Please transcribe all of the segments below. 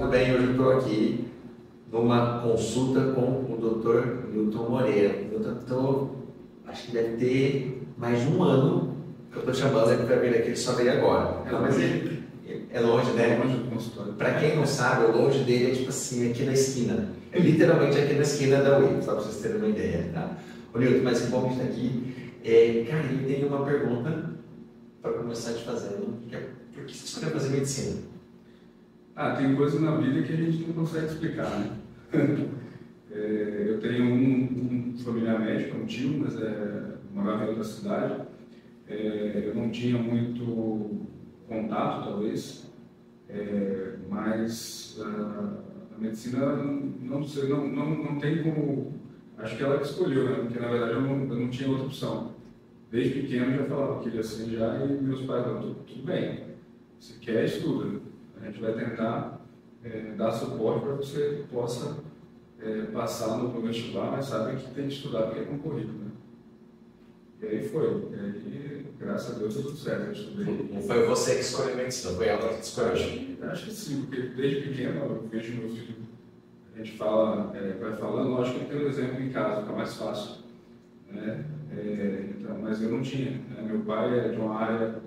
tudo bem? Hoje eu estou aqui numa consulta com o Dr. Milton Moreira. Acho que deve ter mais de um ano que eu estou chamando ele para vir aqui, ele só veio agora. Mas ele é longe, né? Para quem não sabe, o longe dele é tipo assim, aqui na esquina. É literalmente aqui na esquina da UIP, só para vocês terem uma ideia, tá? Ô Nilton, mas que bom que está aqui. Cara, eu tenho uma pergunta para começar te fazendo. Por que você escolheu fazer medicina? Tem coisas na vida que a gente não consegue explicar, né? Eu tenho um familiar médico, um tio, mas morava em outra cidade. Eu não tinha muito contato, talvez, mas a medicina não tem como... Acho que ela que escolheu, né? Porque na verdade eu não tinha outra opção. Desde pequeno eu já falava que queria ser já, e meus pais falaram, tudo bem, você quer, estuda. A gente vai tentar dar suporte para que você possa passar no vestibular, mas sabe que tem que estudar porque é concorrido, né? E aí foi. E aí, graças a Deus, deu tudo certo. Eu estudei. Não foi você que escolheu medicina, foi ela que escolheu? Acho que sim, porque desde pequeno eu vejo meu filho, a gente fala, vai falando, lógico que tem um exemplo em casa, fica mais fácil, né? Então, mas eu não tinha, né? Meu pai é de uma área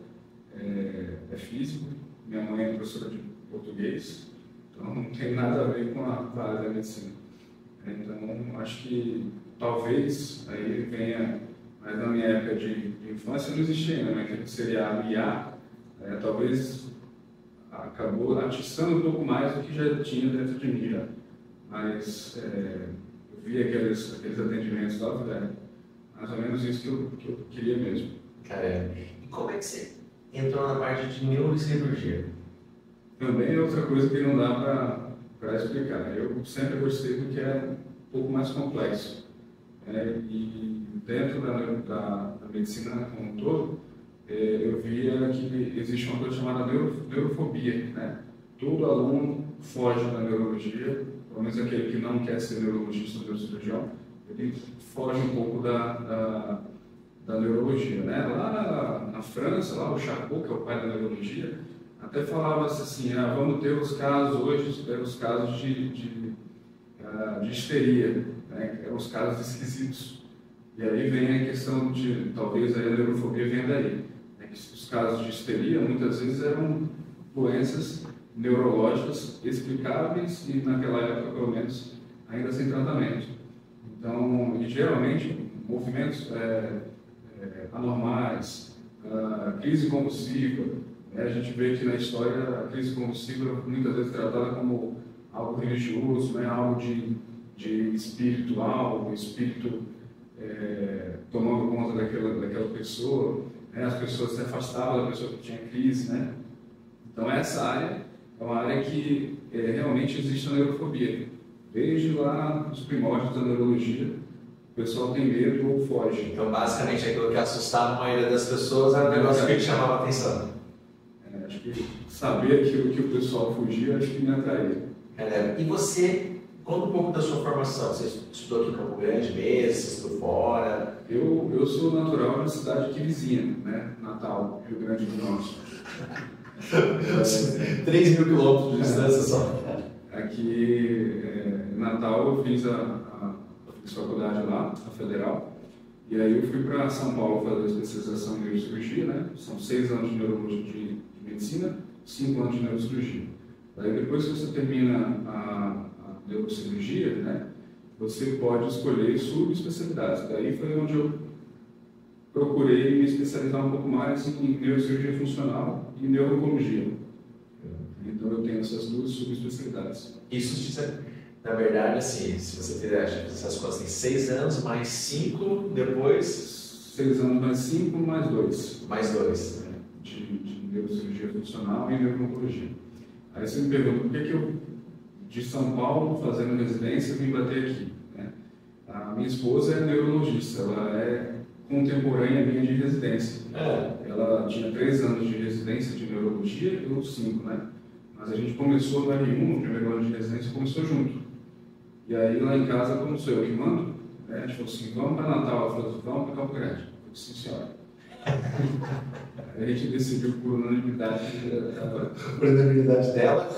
físico, minha mãe é professora de português, então não tem nada a ver com a área da medicina. Então, acho que talvez aí venha, mas na minha época de infância não existia ainda, mas que seria a IA, talvez acabou atiçando um pouco mais do que já tinha dentro de mim já. Mas eu vi aqueles atendimentos lá, mais ou menos isso que eu queria mesmo. Caramba. E como é que você entrou na parte de neurocirurgia? Também é outra coisa que não dá para explicar. Eu sempre gostei do que é um pouco mais complexo. E dentro da medicina como um todo, eu via que existe uma coisa chamada neurofobia, né? Todo aluno foge da neurologia, pelo menos aquele que não quer ser neurologista ou neurocirurgião, ele foge um pouco da neurologia, né? Lá na França, lá o Charcot, que é o pai da neurologia, até falava assim, vamos ter os casos hoje, os casos de histeria, né? Que eram os casos esquisitos. E aí vem a questão de, talvez a neurofobia venha daí, né? Que os casos de histeria muitas vezes eram doenças neurológicas explicáveis e naquela época, pelo menos, ainda sem tratamento. Então, e geralmente, movimentos anormais, crise convulsiva, né? A gente vê que na história a crise convulsiva muitas vezes tratada como algo religioso, né? Algo de espiritual, espírito tomando conta daquela pessoa, né? As pessoas se afastavam da pessoa que tinha crise, né? Então essa área é uma área que realmente existe a neurofobia. Desde lá os primórdios da neurologia, o pessoal tem medo ou foge. Então basicamente aquilo que assustava a maioria das pessoas era um negócio que chamava a atenção. Acho que saber aquilo que o pessoal fugia, acho que me atraía. E você, conta um pouco da sua formação. Você estudou aqui em Campo Grande mesmo, você estudou fora? Eu sou natural da cidade aqui vizinha, né? Natal, Rio Grande do Norte. 3 mil quilômetros de distância só. Aqui em Natal eu fiz a faculdade lá, a Federal, e aí eu fui para São Paulo fazer especialização em neurocirurgia, né? São 6 anos de neurologia de medicina, 5 anos de neurocirurgia. Aí depois que você termina a neurocirurgia, né, você pode escolher subespecialidades. Daí foi onde eu procurei me especializar um pouco mais em neurocirurgia funcional e neurologia. Então eu tenho essas duas subespecialidades. Isso, na verdade, assim, se você fizer essas coisas, tem 6 anos mais 5, depois... 6 anos mais 5, mais 2. Mais 2. De neurocirurgia funcional e neurologia. Aí você me pergunta, por que eu, de São Paulo, fazendo residência, vim bater aqui? Né? A minha esposa é neurologista, ela é contemporânea minha de residência. Ela tinha 3 anos de residência de neurologia, eu 5, né? Mas a gente começou no R1, no primeiro ano de residência, começou junto. E aí lá em casa, como sou eu que mando, né? A gente falou assim, vamos para Natal, ela falou, vamos para Campo Grande. Eu disse, sim, senhora. Aí a gente decidiu por unanimidade. Por unanimidade dela?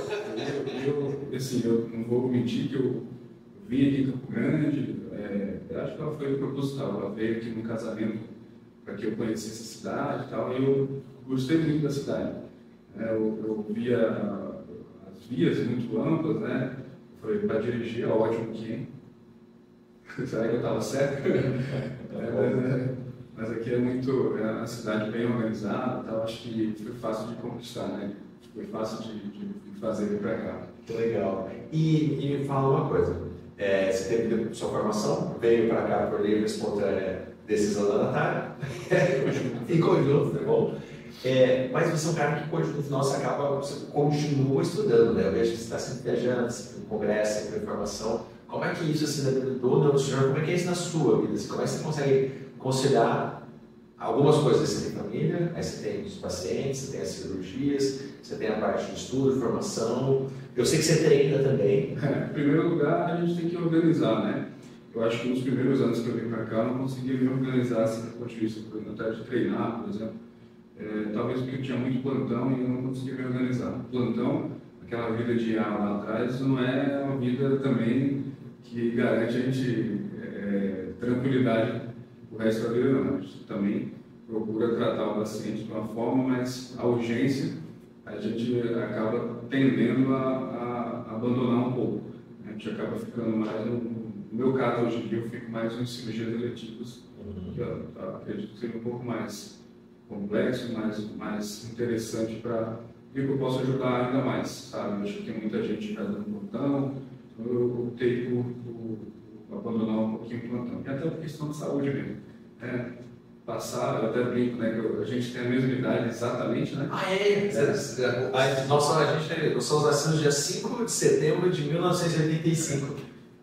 Assim, eu não vou mentir que eu vim aqui em Campo Grande, eu acho que ela foi proposital, ela veio aqui no casamento para que eu conhecesse a cidade e tal, e eu gostei muito da cidade. Eu via as vias muito amplas, né? Foi para dirigir, é ótimo aqui. Será que eu estava certo? Mas aqui é uma cidade bem organizada, então acho que foi fácil de conquistar, né? Foi fácil de fazer vir para cá. Que legal. E me fala uma coisa, você teve sua formação, veio para cá por livre e espontânea decisão da Natália, em conjunto, tá bom? Mas você é um cara que no final você continua estudando, né? Eu vejo que você está sempre viajando, sempre em congresso, sempre em formação. Como é que isso, assim, do neurosurgeon, como é que é isso na sua vida? Assim, como é que você consegue conciliar algumas coisas? Você tem família, aí você tem os pacientes, você tem as cirurgias, você tem a parte de estudo, de formação. Eu sei que você treina também. Em primeiro lugar, a gente tem que organizar, né? Eu acho que nos primeiros anos que eu vim para cá, eu não consegui me organizar assim, do ponto de vista, até de treinar, por exemplo. Talvez porque eu tinha muito plantão e eu não conseguia me organizar. Plantão, aquela vida de ar lá atrás, não é uma vida também que garante a gente tranquilidade o resto da vida, não. A gente também procura tratar o paciente de uma forma, mas a urgência a gente acaba tendendo a abandonar um pouco. A gente acaba ficando mais, no meu caso hoje em dia, eu fico mais em cirurgias eletivas, que eu acredito que seja um pouco mais complexo, mais interessante para que eu possa ajudar ainda mais, sabe? Eu acho que tem muita gente fazendo plantão, então eu optei por abandonar um pouquinho o plantão. E até por questão de saúde mesmo. Eu até brinco, né, que a gente tem a mesma idade exatamente, né? Nós somos nascidos dia 5 de setembro de 1985.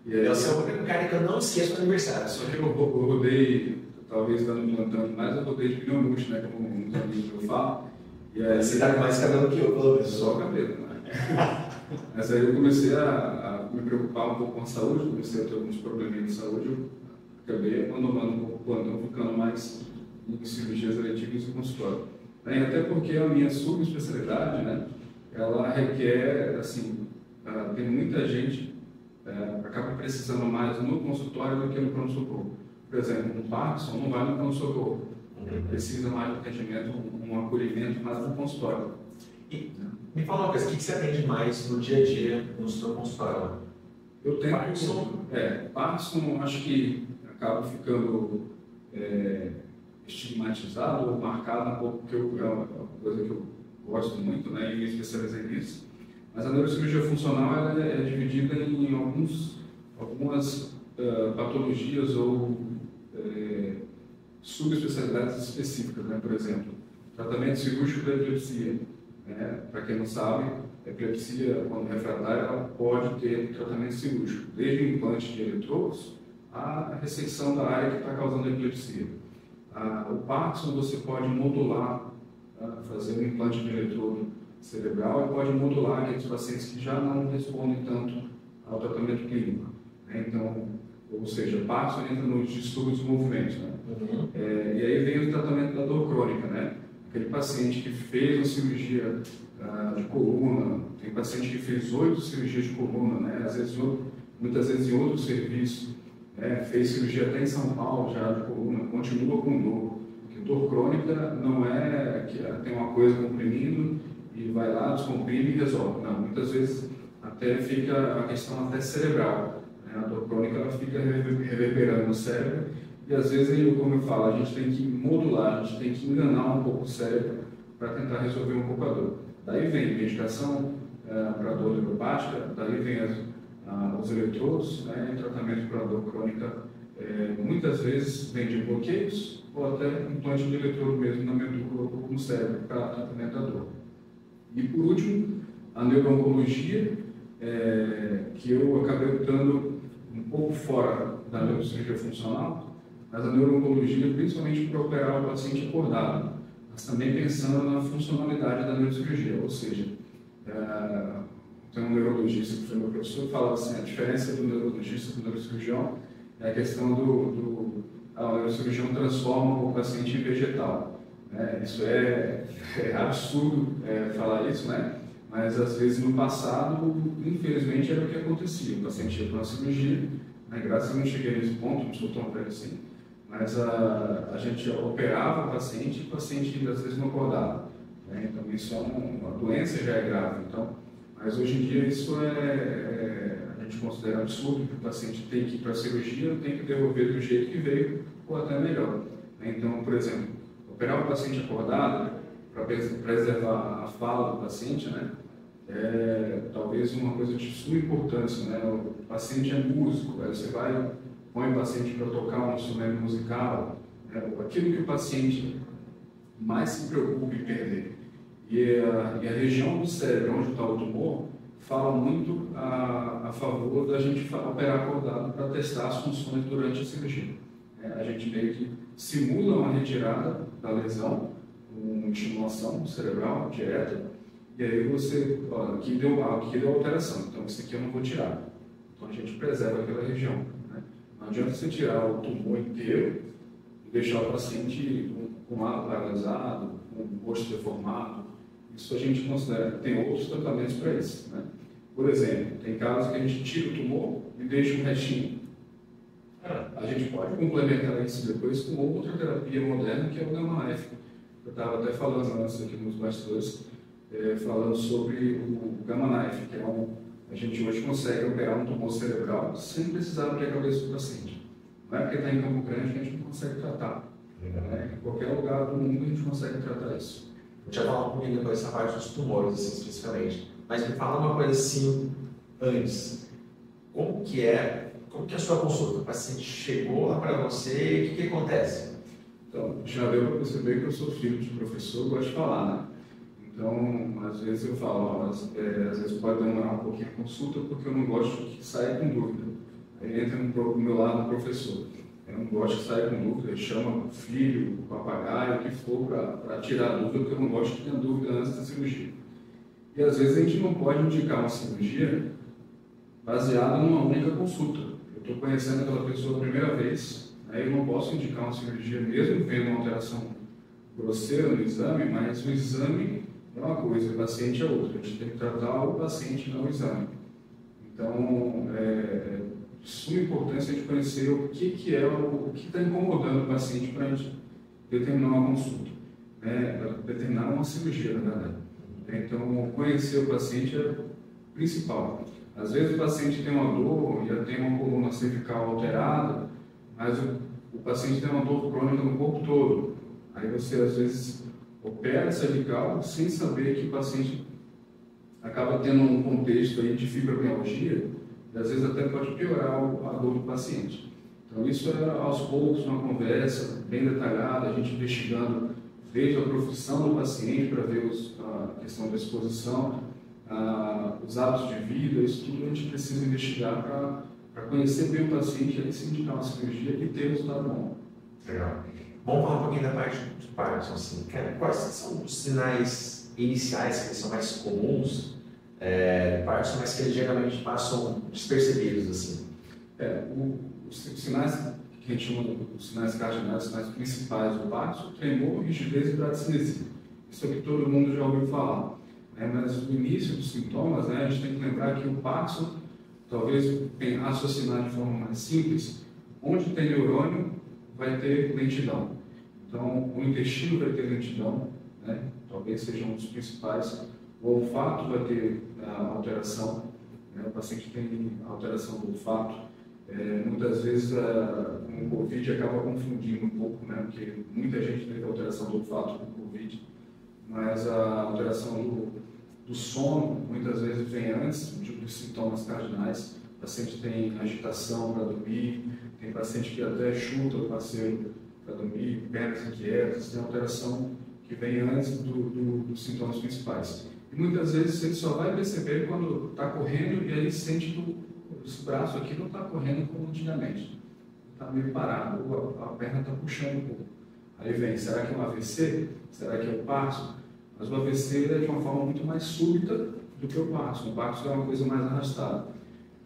Eu sou o único cara que eu não esqueço do aniversário. Só que eu rodei, talvez dando plantão, mas eu rodei de pneu murcho, né, como uns amigos eu falo. E aí, você tá com mais cabelo que eu, pelo menos. Só cabelo, né? Mas aí eu comecei a me preocupar um pouco com a saúde, comecei a ter alguns probleminhas de saúde, eu acabei abandonando um pouco o plantão, ficando mais em cirurgias eletivas e consultório. Até porque a minha subespecialidade, né, ela requer, assim, tem muita gente acaba precisando mais no consultório do que no pronto-socorro. Por exemplo, no Parkinson não vai no pronto-socorro, precisa mais de atendimento, um acolhimento mais no consultório. E me fala uma coisa, o que você atende mais no dia a dia no seu consultório? Eu tenho Parkinson, acho que acaba ficando estigmatizado ou marcado um pouco, porque é uma coisa que eu gosto muito, né, e me especializei nisso. Mas a neurocirurgia funcional ela é dividida em algumas patologias ou subespecialidades específicas, né? Por exemplo, tratamento cirúrgico da epilepsia. Para quem não sabe, a epilepsia, quando refratária, ela pode ter tratamento cirúrgico, desde o implante de eletrodos à ressecção da área que está causando a epilepsia. O Parkinson você pode modular, fazer um implante de eletrodo cerebral e pode modular aqueles pacientes que já não respondem tanto ao tratamento clínico. Então, ou seja, Parkinson entra nos distúrbios do movimento. Né? E aí vem o tratamento da dor crônica, né? Aquele paciente que fez uma cirurgia de coluna, tem paciente que fez 8 cirurgias de coluna, né? Às vezes, muitas vezes em outro serviço, fez cirurgia até em São Paulo já de coluna, continua com dor. Porque dor crônica não é que tem uma coisa comprimindo e vai lá, descomprime e resolve. Não, muitas vezes até fica a questão até cerebral. A dor crônica ela fica reverberando no cérebro e às vezes, como eu falo, a gente tem que modular, a gente tem que enganar um pouco o cérebro para tentar resolver um pouco a dor. Daí vem medicação para dor neuropática, daí vem os eletrodos, né, e tratamento para dor crônica. Muitas vezes vem de bloqueios ou até implante de eletrodo mesmo na medula ou no cérebro para tratamento da dor. E por último, a neuro-oncologia, que eu acabei optando um pouco fora da neurocirurgia funcional, mas a neuro-oncologia principalmente para operar o paciente acordado, mas também pensando na funcionalidade da neurocirurgia, ou seja, tem um neurologista que foi meu professor que falava assim, a diferença do neurologista para o neurocirurgião é a questão o neurocirurgião transforma o paciente em vegetal. Isso é absurdo falar isso, né? mas às vezes no passado, infelizmente, era o que acontecia. O paciente ia para uma cirurgia, né? Graças a Deus não cheguei nesse ponto, não sou tão velho assim, mas a gente operava o paciente e o paciente às vezes não acordava. Né? Então isso é uma doença já é grave. Então, mas hoje em dia isso a gente considera absurdo, que o paciente tem que ir para a cirurgia, tem que devolver do jeito que veio ou até melhor. Né? Então, por exemplo, operar o paciente acordado para preservar a fala do paciente, né? Talvez uma coisa de suma importância, né? O paciente é músico, aí você põe o paciente para tocar um instrumento musical, né? Aquilo que o paciente mais se preocupa em perder. E a região do cérebro onde está o tumor fala muito a favor da gente operar acordado para testar as funções durante a cirurgia. A gente meio que simula uma retirada da lesão, uma estimulação cerebral direta, e aí você, aqui deu alteração, então isso aqui eu não vou tirar. Então a gente preserva aquela região. Né? Não adianta você tirar o tumor inteiro e deixar o paciente com o lado paralisado, com o rosto deformado. Isso a gente considera que tem outros tratamentos para isso. Né? Por exemplo, tem casos que a gente tira o tumor e deixa um restinho. A gente pode complementar isso depois com outra terapia moderna, que é o Gamma Knife. Eu estava até falando antes aqui nos bastidores, falando sobre o Gamma Knife, que a gente hoje consegue operar um tumor cerebral sem precisar abrir a cabeça do paciente. Não é porque está em Campo Grande que a gente não consegue tratar. Né? Em qualquer lugar do mundo a gente consegue tratar isso. A gente vai falar um pouquinho depois dessa parte dos tumores, assim, especificamente. Mas me fala uma coisa assim, antes. Como que é a sua consulta? O paciente chegou lá para você, o que acontece? Então, já deu para perceber que eu sou filho de professor, gosto de falar, né? Então, às vezes eu falo, às vezes pode demorar um pouquinho a consulta porque eu não gosto que saia com dúvida. Aí entra no meu lado o professor. Eu não gosto que saia com dúvida, chama o filho, o papagaio, o que for, para tirar a dúvida, porque eu não gosto que tenha dúvida antes da cirurgia. E às vezes a gente não pode indicar uma cirurgia baseada numa única consulta. Eu estou conhecendo aquela pessoa a primeira vez, aí eu não posso indicar uma cirurgia mesmo vendo uma alteração grosseira no exame, mas o exame é uma coisa, o paciente é outra. A gente tem que tratar o paciente, não o exame. Então, de suma importância a gente conhecer o que está incomodando o paciente para a gente determinar uma consulta, né? Para determinar uma cirurgia, na verdade. Então, conhecer o paciente é principal. Às vezes o paciente tem uma dor, já tem uma coluna cervical alterada, mas o paciente tem uma dor crônica no corpo todo. Aí você, às vezes, opera a cervical sem saber que o paciente acaba tendo um contexto aí de fibromialgia, e às vezes até pode piorar a dor do paciente. Então isso é aos poucos, uma conversa bem detalhada, a gente investigando desde a profissão do paciente para ver a questão da exposição, os hábitos de vida, isso tudo a gente precisa investigar para conhecer bem o paciente e se indicar uma cirurgia e ter resultado bom. Legal. Vamos falar um pouquinho da parte de Parkinson, assim. Quais são os sinais iniciais que são mais comuns de Parkinson, mas que eles geralmente passam despercebidos, assim? Os sinais que a gente chama de sinais cardinais, os sinais principais do Parkinson, tremor, rigidez e bradicinesia. Isso é que todo mundo já ouviu falar. Mas no início dos sintomas, né, a gente tem que lembrar que o Parkinson, talvez raciocinar de forma mais simples, onde tem neurônio vai ter lentidão. Então, o intestino vai ter lentidão, né? Talvez seja um dos principais. O olfato vai ter alteração, né? O paciente tem alteração do olfato. Muitas vezes, com o Covid, acaba confundindo um pouco, né? Porque muita gente teve alteração do olfato com o Covid, mas a alteração do sono, muitas vezes, vem antes dos sintomas cardinais. O paciente tem agitação para dormir, tem paciente que até chuta o parceiro para dormir, pernas inquietas, tem alteração que vem antes dos sintomas principais. E muitas vezes ele só vai perceber quando está correndo e aí sente que esse braço aqui não está correndo como antigamente. Está meio parado, a perna está puxando um pouco. Aí vem, será que é um AVC? Será que é o Parkinson? Mas o AVC é de uma forma muito mais súbita do que o Parkinson. O Parkinson é uma coisa mais arrastada.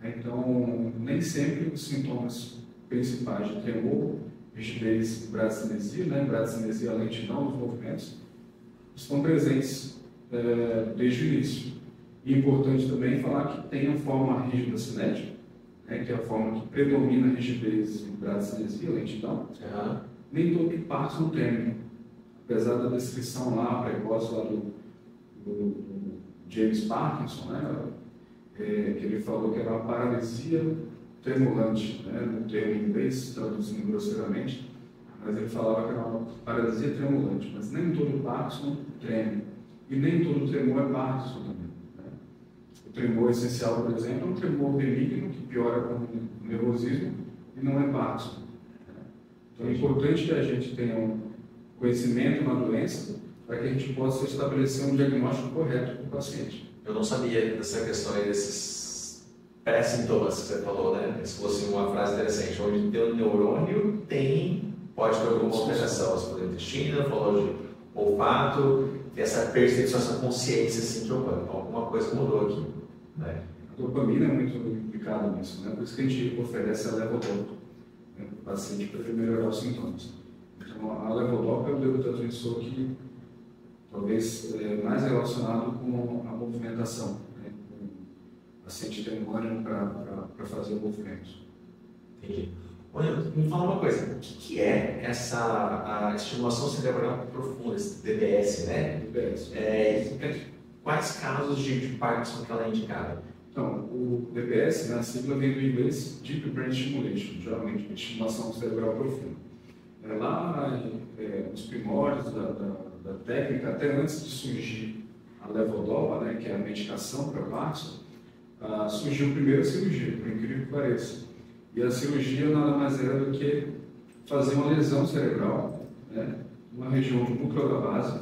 Então, nem sempre os sintomas principais de tremor, rigidez e bradicinesia, né? Bradicinesia é a lentidão dos movimentos, estão presentes desde o início. E é importante também falar que tem a forma rígida cinética, né, que é a forma que predomina a rigidez em bradicinesia, lentidão. Nem todo Parkinson tem. Apesar da descrição lá, precoce lá do James Parkinson, né, que ele falou que era uma paralisia tremulante, né, no termo em inglês, traduzindo grosseiramente, mas ele falava que era uma paralisia tremulante, mas nem todo Parkinson treme, e nem todo tremor é Parkinson também. Né? O tremor essencial, por exemplo, é um tremor benigno, que piora com o nervosismo, e não é Parkinson. Né? Então é importante que a gente tenha um conhecimento na doença, para que a gente possa estabelecer um diagnóstico correto para o paciente. Eu não sabia dessa questão aí, desses pré-sintomas que você falou, né? Se fosse uma frase interessante, onde tem um neurônio, pode ter alguma alteração, você falou de intestino, falou de olfato, essa percepção, essa consciência assim, que opa, alguma coisa mudou aqui. Né? A dopamina é muito implicada nisso, né? Por isso que a gente oferece a levodopa, né, para o paciente para melhorar os sintomas. Então, a levodopa é o neurotransmissor que talvez mais relacionado com a movimentação, né? O paciente tem um ânimo para fazer o movimento. Entendi. Olha, me fala uma coisa, o que é a estimulação cerebral profunda, esse DBS, né? DBS. Quais casos de Parkinson que ela é indicada? Então, o DBS, né, a sigla vem do inglês Deep Brain Stimulation, geralmente estimulação cerebral profunda. Lá nos primórdios da técnica, até antes de surgir a levodopa, né, que é a medicação para Parkinson, surgiu primeiro a cirurgia, por incrível que pareça. E a cirurgia nada mais era do que fazer uma lesão cerebral, né, numa região do núcleo da base,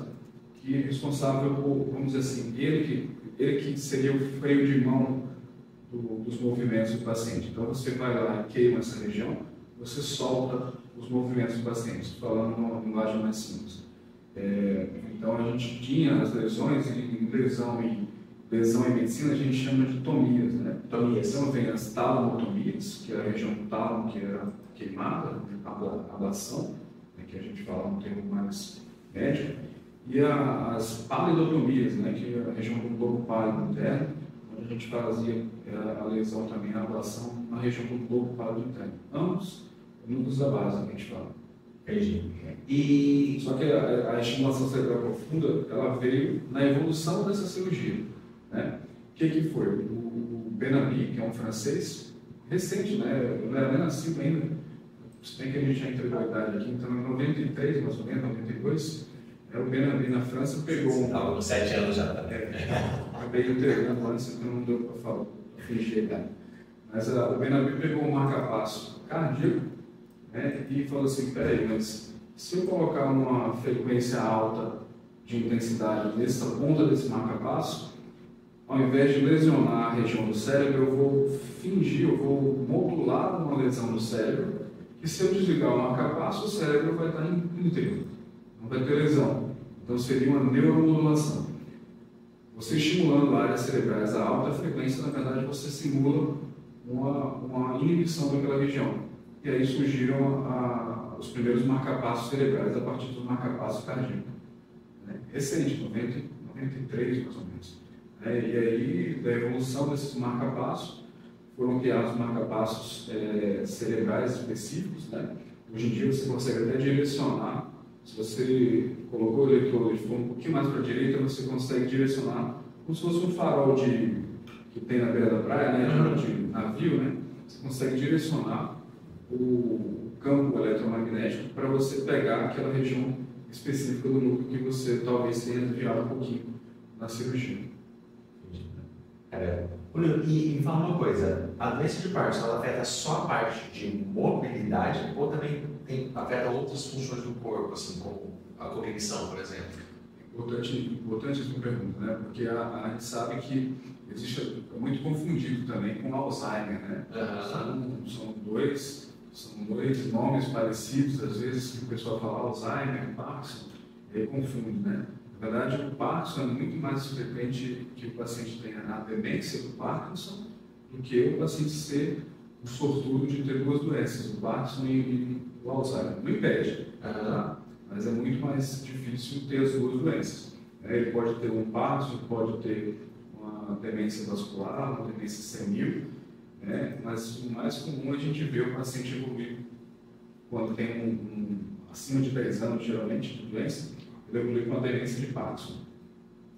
que é responsável por, vamos dizer assim, ele que seria o freio de mão dos movimentos do paciente. Então você vai lá e queima essa região, você solta os movimentos do paciente, falando numa linguagem mais simples. Então a gente tinha as lesões, e lesão em medicina a gente chama de tomias, né? Tomias. Então vem as talamotomias, que é a região do tálamo que era queimada, ablação, né, que a gente fala um termo mais médico, e as palidotomias, né, que é a região do globo pálido interno, onde a gente fazia a lesão também, a ablação na região do globo pálido interno. Ambos núcleos da base, que a gente fala. Entendi. Só que a estimulação cerebral profunda, ela veio na evolução dessa cirurgia. Né? O que foi? O Ben-Ami, que é um francês, recente, né? Eu não era nem nascido ainda, se bem que a gente já entregou a idade aqui, então em 93, mais ou menos, 92, o Ben-Ami na França pegou... Estava com 7 anos já. Acabei entregando antes, então não deu para falar, para fingir a idade. Mas o Ben-Ami pegou um marca-passo cardíaco, né, e falou assim, peraí, mas se eu colocar uma frequência alta de intensidade nessa ponta desse marca-passo, ao invés de lesionar a região do cérebro, eu vou modular uma lesão do cérebro, e se eu desligar o marca-passo, o cérebro vai estar íntegro, não vai ter lesão. Então seria uma neuromodulação. Você estimulando áreas cerebrais a alta frequência, na verdade você simula uma inibição daquela região. E aí surgiram os primeiros marcapassos cerebrais a partir do marcapasso cardíaco. Recente, 93 mais ou menos. E aí, da evolução desses marcapassos, foram criados marcapassos cerebrais específicos. Né? Hoje em dia você consegue até direcionar, se você colocou o eletrodo e for um pouquinho mais para a direita, você consegue direcionar como se fosse um farol que tem na beira da praia, né? De navio, né? Você consegue direcionar o campo eletromagnético para você pegar aquela região específica do núcleo que você talvez tenha desviado um pouquinho na cirurgia. E me fala uma coisa, a doença de Parkinson ela afeta só a parte de mobilidade ou também afeta outras funções do corpo, assim como a cognição, por exemplo? Importante essa pergunta, né? Porque a gente sabe que existe muito confundido também com Alzheimer, né? São dois nomes parecidos, às vezes que o pessoal fala Alzheimer, Parkinson, e aí confunde, né? Na verdade, o Parkinson é muito mais frequente que o paciente tenha a demência do Parkinson do que o paciente ser o sortudo de ter duas doenças, o Parkinson e o Alzheimer. Não impede, tá? Mas é muito mais difícil ter as duas doenças. Ele pode ter um Parkinson, pode ter uma demência vascular, uma demência senil, né? Mas o mais comum a gente vê o paciente evoluir quando tem acima de 10 anos, geralmente, de doença, ele evolui com a demência de Parkinson.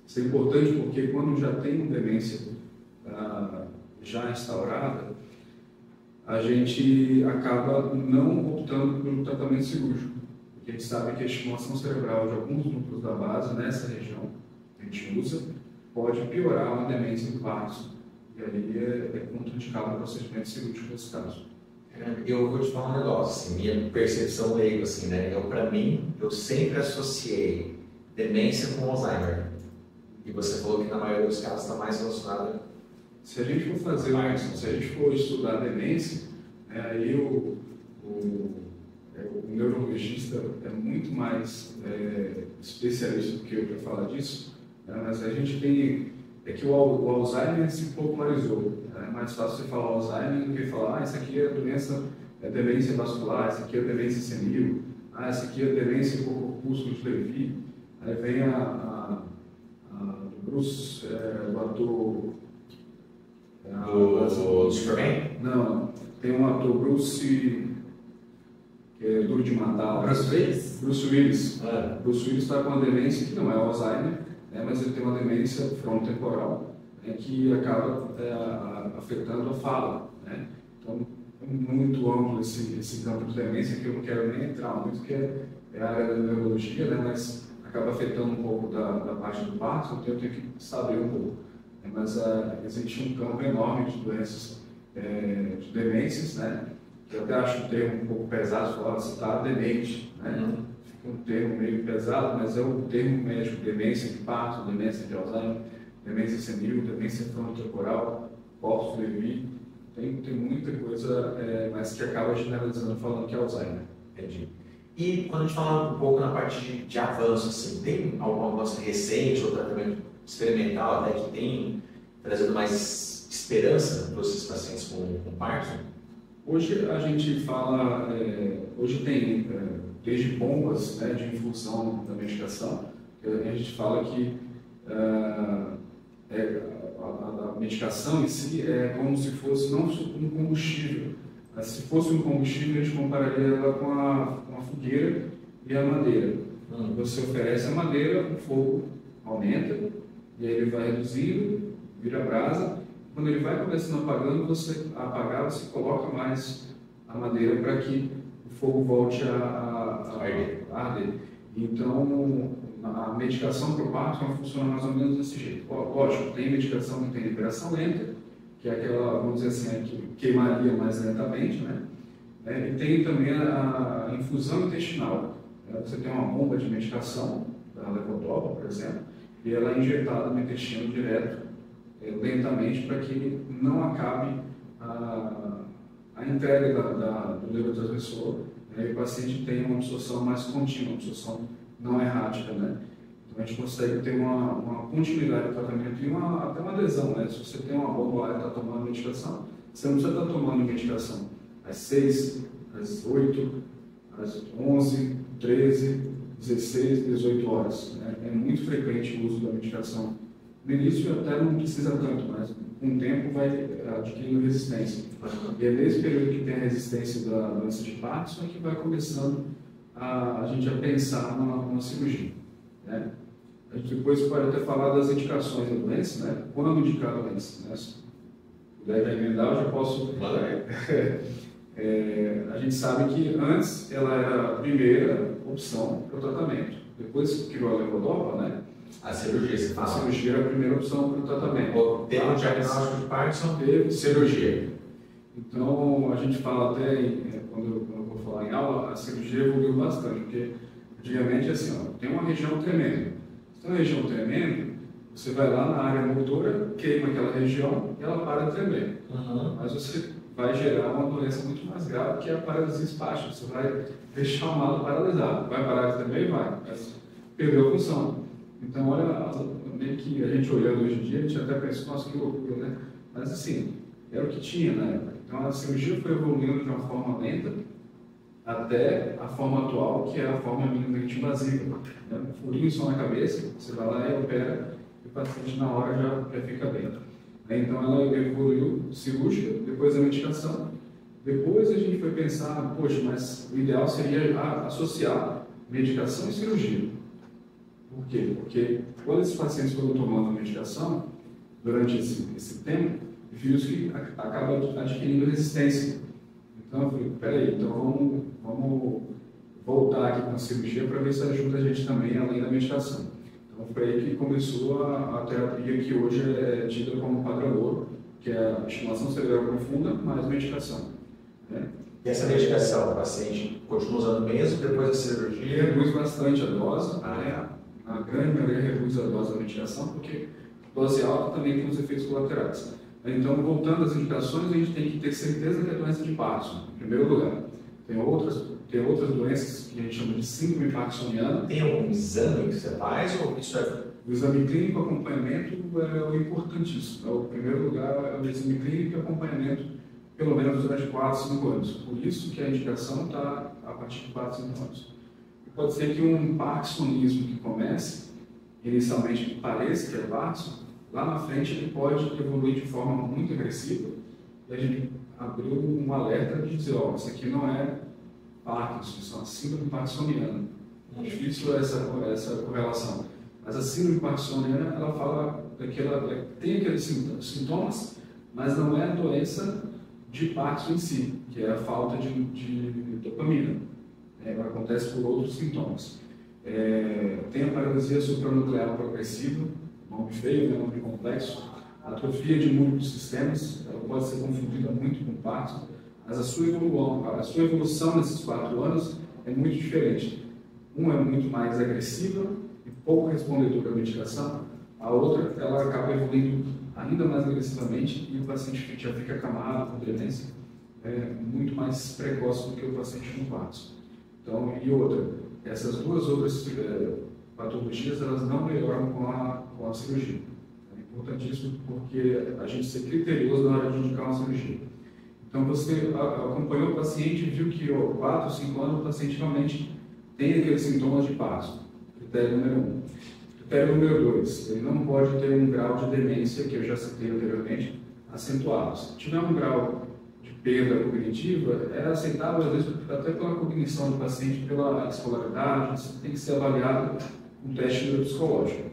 Isso é importante porque quando já tem uma demência já instaurada, a gente acaba não optando pelo tratamento cirúrgico, porque a gente sabe que a estimulação cerebral de alguns núcleos da base nessa região que a gente usa pode piorar uma demência do Parkinson, e aí é contraindicado o procedimento cirúrgico nesse caso. Eu vou te falar um negócio, assim, minha percepção leiga, assim, né? Para mim, eu sempre associei demência com Alzheimer. E você falou que na maioria dos casos está mais relacionado. Se a gente for se a gente for estudar demência, aí o neurologista é muito mais especialista do que eu para falar disso, mas a gente tem, que o Alzheimer se popularizou. É mais fácil você falar Alzheimer do que falar, isso aqui é doença, demência vascular, isso aqui é demência senil, isso aqui é demência por corpúsculo de Levy. Aí vem do Bruce, do ator... do Superman? Não, tem um ator, Bruce, que é duro de matar. Bruce Willis? Bruce Willis. Bruce Willis está com uma demência que não é Alzheimer, mas ele tem uma demência frontotemporal, que acaba afetando a fala. Então, é muito amplo esse campo de demência, que eu não quero nem entrar muito, porque é a área da neurologia, mas acaba afetando um pouco da parte do Parkinson, então eu tenho que saber um pouco. Mas existe um campo enorme de doenças, de demências, que eu até acho um termo um pouco pesado, falar você está demente, fica um termo meio pesado, mas é o termo médico: demência de Parkinson, demência de Alzheimer, demência senil, demência frontotemporal, corpus Levy, tem muita coisa, mas que acaba generalizando falando que é Alzheimer. Entendi. E quando a gente fala um pouco na parte de avanço, assim, tem algum avanço recente ou tratamento experimental até que tem trazendo mais esperança para esses pacientes com Parkinson? Hoje a gente fala, hoje tem desde bombas de infusão da medicação, a gente fala que a medicação em si é como se fosse não um combustível, mas se fosse um combustível a gente compararia ela com a fogueira e a madeira. Você oferece a madeira, o fogo aumenta, e aí ele vai reduzindo, vira brasa. Quando ele vai começando a apagar, você coloca mais a madeira para que o fogo volte a arder. Então, a medicação para o Parkinson funciona mais ou menos desse jeito. Lógico, tem medicação que tem liberação lenta, que é aquela, vamos dizer assim, que queimaria mais lentamente, e tem também a infusão intestinal. Você tem uma bomba de medicação, da levodopa, por exemplo, e ela é injetada no intestino direto, lentamente, para que não acabe a entrega do neurotransmissor, e o paciente tenha uma absorção mais contínua, uma absorção não errática. Então a gente consegue ter uma continuidade do tratamento e até uma adesão. Se você tem uma bomba lá e está tomando medicação, você não precisa estar tomando medicação às 6, às 8, às 11, 13, 16, 18 horas. É muito frequente o uso da medicação. No início até não precisa tanto, mas com o tempo vai adquirindo resistência. E é nesse período que tem a resistência da doença de Parkinson que vai começando a gente a pensar numa cirurgia. A gente depois pode até falar das indicações da doença, quando indicar a doença. Se puder emendar, eu já posso... a gente sabe que antes ela era a primeira opção para o tratamento. Depois que criou a levodopa, a cirurgia, você fala. A cirurgia era a primeira opção para o tratamento. Teve um diagnóstico de Parkinson, teve cirurgia. Então, a gente fala até, quando eu vou falar em aula, a cirurgia evoluiu bastante, porque antigamente assim, tem uma região tremenda. Se tem uma região tremenda, você vai lá na área motora, queima aquela região e ela para de tremer. Mas você vai gerar uma doença muito mais grave, que é a paralisia espástica. Você vai deixar o malo paralisado. Vai parar de tremer? Vai. Mas perdeu a função. Então, olha, meio que a gente olhando hoje em dia, a gente até pensa, nossa, que loucura, Mas assim, era o que tinha na época. Então, a cirurgia foi evoluindo de uma forma lenta até a forma atual, que é a forma minimamente invasiva. Um furinho só na cabeça, você vai lá e opera, e o paciente na hora já fica bem. Então ela evoluiu cirúrgica, depois a medicação. Depois a gente foi pensar, poxa, mas o ideal seria associar medicação e cirurgia. Por quê? Porque quando esses pacientes foram tomando a medicação, durante esse tempo, viu-se que acaba adquirindo resistência. Então eu falei, peraí, então vamos voltar aqui com a cirurgia para ver se ajuda a gente também, além da medicação. Então foi aí que começou a terapia que hoje é tida como padrão ouro, que é a estimulação cerebral profunda mais medicação. Né? E essa medicação, o paciente continua usando mesmo depois da cirurgia? Reduz bastante a dose, né? A grande maioria reduz a dose da medicação, porque dose alta também tem os efeitos colaterais. Então, voltando às indicações, a gente tem que ter certeza que é doença de Parkinson, em primeiro lugar. Tem outras doenças que a gente chama de síndrome parkinsoniana. Tem algum exame que você faz ou isso é... O exame clínico, acompanhamento é o importantíssimo. O primeiro lugar é o exame clínico e acompanhamento, pelo menos durante 4, 5 anos. Por isso que a indicação está a partir de 4, 5 anos. E pode ser que um parkinsonismo que comece, inicialmente que pareça que é Parkinson, lá na frente ele pode evoluir de forma muito agressiva e a gente abriu um alerta de dizer, ó, isso aqui não é Parkinson, isso é uma síndrome parkinsoniana. É difícil essa correlação. Mas a síndrome parkinsoniana, ela fala que ela tem aqueles sintomas, mas não é a doença de Parkinson em si, que é a falta de dopamina. Acontece por outros sintomas. Tem a paralisia supranuclear progressiva, nome feio, né, nome complexo, a atrofia de múltiplos sistemas, ela pode ser confundida muito com Parkinson, mas a sua evolução nesses 4 anos é muito diferente. Uma é muito mais agressiva e pouco respondedora à medicação, a outra ela acaba evoluindo ainda mais agressivamente e o paciente já fica acamado com demência muito mais precoce do que o paciente com Parkinson. Então, e outra, essas duas outras patologias elas não melhoram com a cirurgia. É importantíssimo porque a gente ser criterioso na hora de indicar uma cirurgia. Então você acompanhou o paciente e viu que 4, 5 anos o paciente realmente tem aqueles sintomas de Parkinson. Critério número 1. Critério número 2, ele não pode ter um grau de demência, que eu já citei anteriormente, acentuado. Se tiver um grau de perda cognitiva, é aceitável, às vezes, até pela cognição do paciente, pela escolaridade, isso tem que ser avaliado com um teste neuropsicológico. Em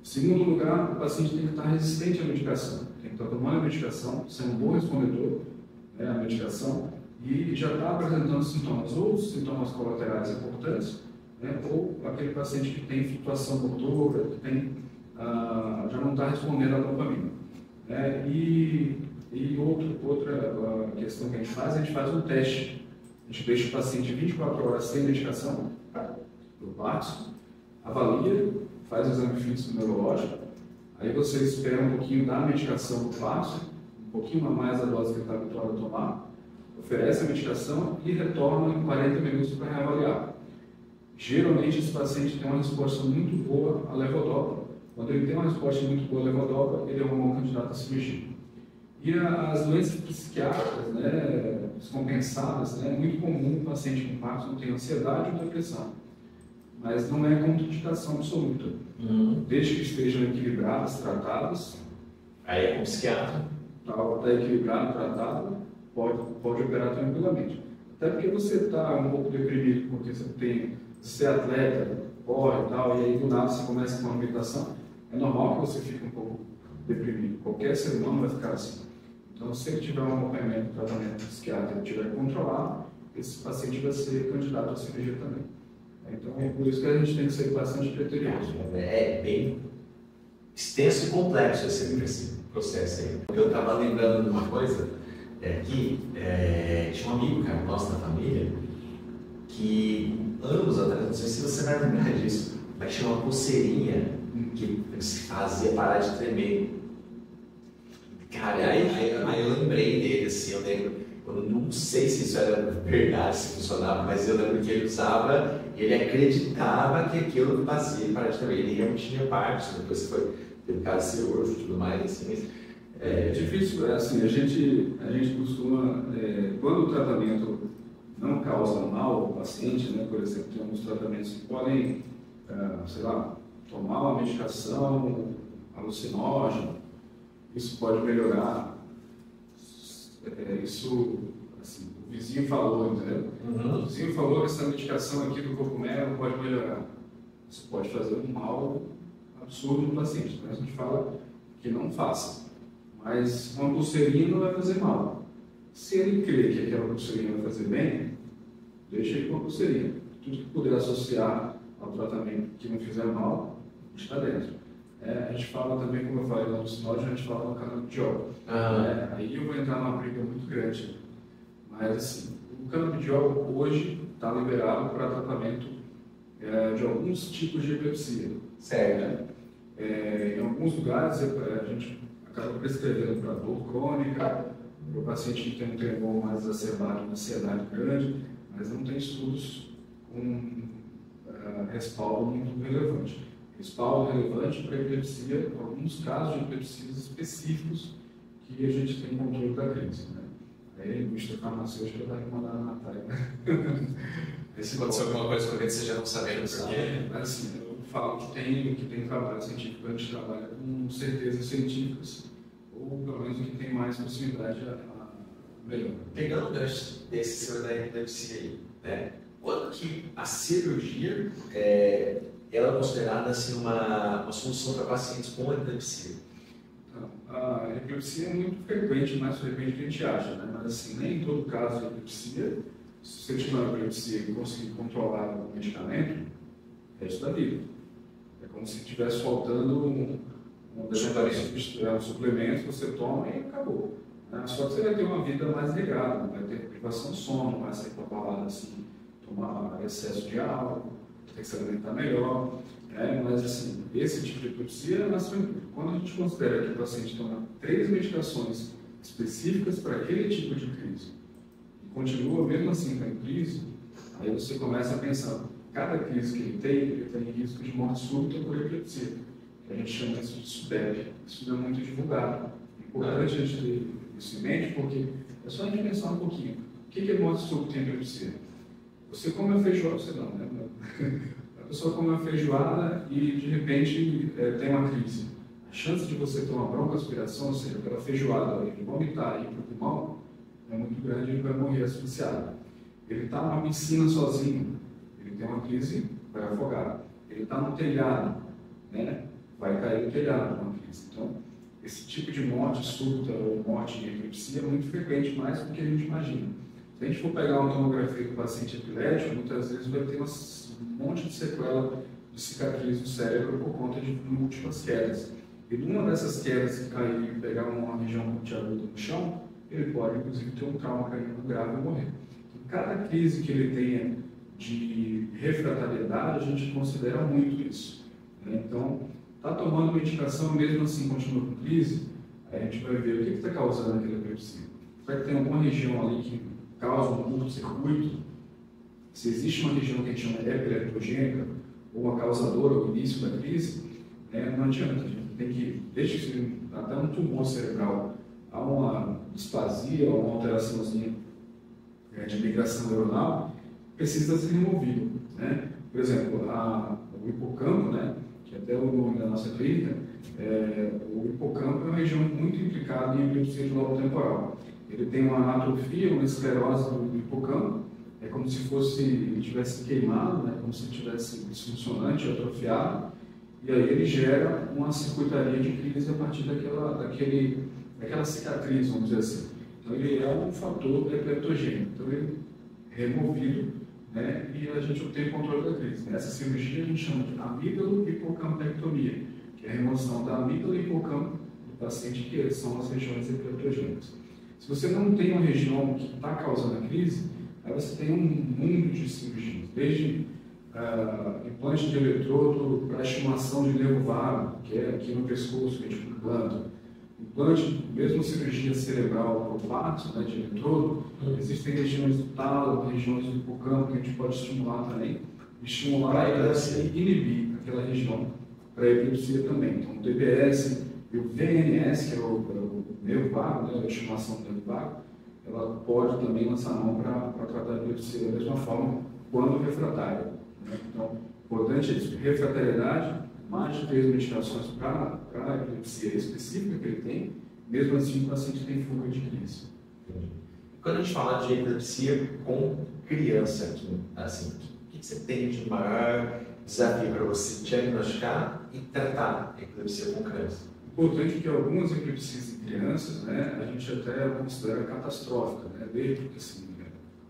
segundo lugar, o paciente tem que estar resistente à medicação, tem que estar tomando a medicação, ser um bom respondedor à medicação e já está apresentando sintomas, ou sintomas colaterais importantes, ou aquele paciente que tem flutuação motora, que tem, já não está respondendo à dopamina. E outra questão que a gente faz um teste. A gente deixa o paciente 24 horas sem medicação, do Parkinson, avalia, faz o exame físico neurológico, aí você espera um pouquinho da medicação do Parkinson, um pouquinho a mais da dose que ele está habituado a tomar, oferece a medicação e retorna em 40 minutos para reavaliar. Geralmente esse paciente tem uma resposta muito boa à levodopa. Quando ele tem uma resposta muito boa à levodopa, ele é um bom candidato à cirurgia. E as doenças psiquiátricas, descompensadas, é muito comum o paciente com Parkinson ter ansiedade ou depressão, mas não é contraindicação absoluta. Desde que estejam equilibradas, tratadas. Aí é com psiquiatra. Está equilibrado, tratado, pode operar tranquilamente. Até porque você está um pouco deprimido, porque você é atleta, corre e tal, e aí do nada você começa com uma meditação, é normal que você fique um pouco deprimido. Qualquer ser humano vai ficar assim. Então, se ele tiver um acompanhamento, um tratamento psiquiátrico e tiver controlado, esse paciente vai ser candidato à cirurgia também. Então, é por isso que a gente tem que ser bastante criterioso. É bem extenso e complexo esse processo aí. Eu estava lembrando de uma coisa, que tinha um amigo, cara, nosso da família, que anos atrás, não sei se você vai lembrar disso, mas tinha uma pulseirinha que se fazia parar de tremer. Cara, aí eu lembrei dele, assim, eu não sei se isso era verdade, se funcionava, mas eu lembro que ele usava, ele acreditava que aquilo fazia parar de tremer. Ele realmente tinha Parkinson, depois teve caso cirúrgico e tudo mais, assim. É difícil, assim, a gente costuma, quando o tratamento não causa mal ao paciente, por exemplo, tem alguns tratamentos que podem, tomar uma medicação alucinógena, isso pode melhorar, isso, assim, o vizinho falou, entendeu? O vizinho falou que essa medicação aqui do cogumelo pode melhorar. Isso pode fazer um mal absurdo no paciente, então a gente fala que não faça. Mas uma pulseirinha não vai fazer mal. Se ele crê que aquela pulseirinha vai fazer bem, deixa ele com a pulseirinha. Tudo que puder associar ao tratamento que não fizer mal, está dentro. A gente fala também, como eu falei no alucinógeno, a gente fala no canabidiol. Aí eu vou entrar numa briga muito grande. Mas assim, o canabidiol hoje está liberado para tratamento de alguns tipos de epilepsia. Certo. Em alguns lugares a gente acaba prescrevendo para dor crônica, para o paciente que tem um tremor mais exacerbado, uma ansiedade grande, mas não tem estudos com respaldo muito relevante. Respaldo relevante para epilepsia, alguns casos de epilepsias específicos que a gente tem controle da crise. Né? Aí a indústria farmacêutica vai mandar matar. Se acontecer alguma coisa com ele, você já não sabendo por quê. Mas assim, eu falo que tem trabalho científico, a gente trabalha com certezas científicas, ou pelo menos o que tem mais proximidade a melhor. Pegando o gancho desse senhor da epilepsia aí, né? Quando que a cirurgia ela é considerada assim, uma solução para pacientes com epilepsia? Então, a epilepsia é muito frequente, mais frequente do que a gente acha, né? Mas assim, nem em todo caso de epilepsia, se você tiver uma epilepsia e conseguir controlar o medicamento, é isso da vida. É como se estivesse faltando um suplemento, você toma e acabou. Né? Só que você vai ter uma vida mais regrada, vai ter privação de sono, vai sair para balada assim, tomar excesso de álcool, tem que se alimentar melhor. Mas assim, esse tipo de epilepsia é mais tranquilo. Quando a gente considera que o paciente toma 3 medicações específicas para aquele tipo de crise e continua mesmo assim com a crise, aí você começa a pensar, cada crise que ele tem risco de morte súbita por epilepsia. A gente chama isso de SUDEP. Isso não é muito divulgado. É importante a gente ter isso em mente, porque é só a gente pensar um pouquinho. O que é morte súbita em epilepsia? Você come uma feijoada, você não, né? A pessoa come uma feijoada e de repente tem uma crise. A chance de você ter uma broncoaspiração, ou seja, aquela feijoada, ele vomitar e ir para o pulmão, é muito grande e ele vai morrer asfixiado. Ele está numa piscina sozinho, ele tem uma crise, vai afogar. Ele está no telhado, né? Vai cair no telhado com uma crise. Então, esse tipo de morte súbita ou morte em epilepsia é muito frequente, mais do que a gente imagina. Se a gente for pegar uma tomografia do paciente epilético, muitas vezes vai ter um monte de sequela de cicatriz no cérebro por conta de múltiplas quedas. E numa dessas quedas que cair e pegar uma região pontiaguda no chão, ele pode, inclusive, ter um trauma craniano grave e morrer. Então, cada crise que ele tenha de refratariedade, a gente considera muito isso. Né? Então, está tomando medicação, mesmo assim continua com crise, aí a gente vai ver o que está causando aquela epilepsia. Será que tem alguma região ali que causa um curto-circuito? Se existe uma região que a gente chama epileptogênica, ou uma causadora no início da crise, não adianta, a gente tem que, desde que até um tumor cerebral, há uma displasia, uma alteraçãozinha de migração neuronal, precisa ser removido. Né? Por exemplo, o hipocampo, né, que é até o nome da nossa clínica, o hipocampo é uma região muito implicada em epilepsia de lobo temporal. Ele tem uma atrofia, uma esclerose do hipocampo, é como se ele tivesse queimado, né, como se ele tivesse disfuncionante, atrofiado, e aí ele gera uma circuitaria de crise a partir daquela cicatriz, vamos dizer assim. Então ele é um fator epileptogênico. Então ele é removido, né, e a gente obtém o controle da crise. Nessa cirurgia a gente chama de amígdalo-hipocampectomia, que é a remoção da amígdala e hipocampo do paciente, que são as regiões epileptogênicas. Se você não tem uma região que está causando a crise, aí você tem um mundo de cirurgias, desde implante de eletrodo para estimulação de nervo vago, que é aqui no pescoço que a gente implanta, implante, mesmo cirurgia cerebral por partes, né, de eletrodo, existem regiões do tálamo, regiões do hipocampo que a gente pode estimular também, estimular e inibir aquela região para a epilepsia também. Então, o DBS e o VNS, que é o nervo vago, né, a estimulação do nervo vago, ela pode também lançar a mão para tratar a epilepsia da mesma forma, quando refratária. Né? Então, importante é isso, refratariedade, mais de 3 medicações para a epilepsia específica que ele tem, mesmo assim o paciente tem fuga de crise. Quando a gente fala de epilepsia com criança, assim, o que você tem de maior desafio para você diagnosticar e tratar a epilepsia com criança? Importante que algumas epilepsias em crianças, né, a gente até considera catastrófica, né, desde que assim,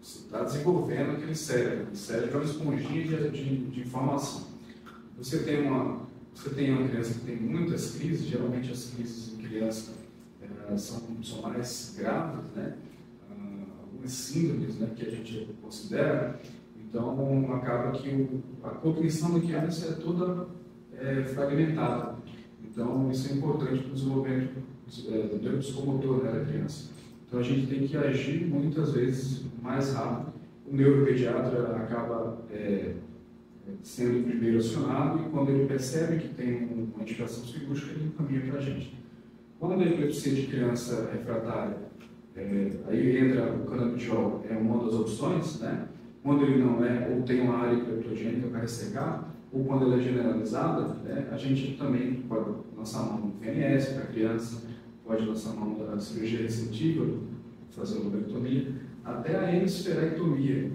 você está desenvolvendo aquele cérebro é uma esponjinha de informação. Você tem uma criança que tem muitas crises, geralmente as crises em criança são mais graves, né, algumas síndromes, né, que a gente considera. Então, acaba que a cognição da criança é toda fragmentada. Então, isso é importante para o desenvolvimento do psicomotor, né, da criança. Então, a gente tem que agir muitas vezes mais rápido. O neuropediatra acaba sendo o primeiro acionado e quando ele percebe que tem uma indicação cirúrgica, ele encaminha para a gente. Quando a epilepsia de criança refratária, aí entra o canabidiol, é uma das opções, né? Quando ele não ou tem uma área epileptogênica para ressecar, ou quando ela é generalizada, né, a gente também pode lançar mão do VNS para a criança, pode lançar mão da cirurgia receptiva, fazer uma lobotomia, até a hemisferectomia.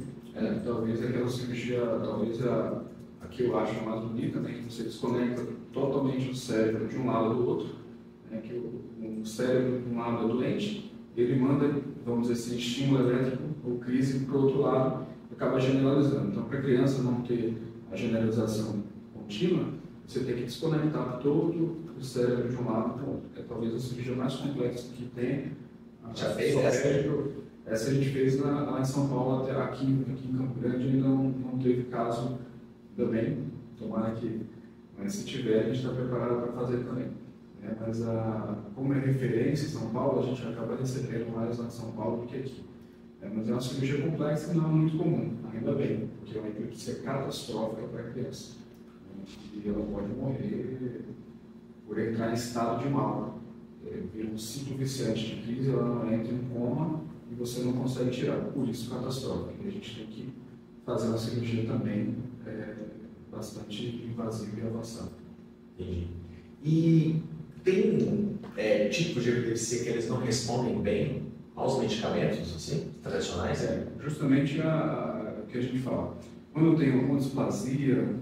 Talvez aquela cirurgia, talvez a que eu acho mais bonita, né, que você desconecta totalmente o cérebro de um lado do outro, né, que o cérebro de um lado é doente, ele manda, vamos dizer assim, estímulo elétrico ou crise para o outro lado, acaba generalizando. Então, para a criança não ter a generalização contínua, você tem que desconectar todo o cérebro de um lado para o outro. É talvez a cirurgia mais complexa que tem. Já fez essa? Essa a gente fez lá em São Paulo, até aqui em Campo Grande, e não teve caso também. Tomara que, mas se tiver, a gente está preparado para fazer também. Mas como é referência em São Paulo, a gente acaba recebendo mais lá em São Paulo do que aqui. Mas é uma cirurgia complexa e não é muito comum, ainda bem, porque é uma epilepsia catastrófica para a criança. E ela pode morrer por entrar em estado de mal. Vira um ciclo viciante de crise, ela entra em coma e você não consegue tirar. Por isso, catastrófica. E a gente tem que fazer uma cirurgia também bastante invasiva e avançada. Entendi. E tem tipos de epilepsia que eles não respondem bem aos medicamentos, assim, tradicionais? Justamente o que a gente fala. Quando tem alguma displasia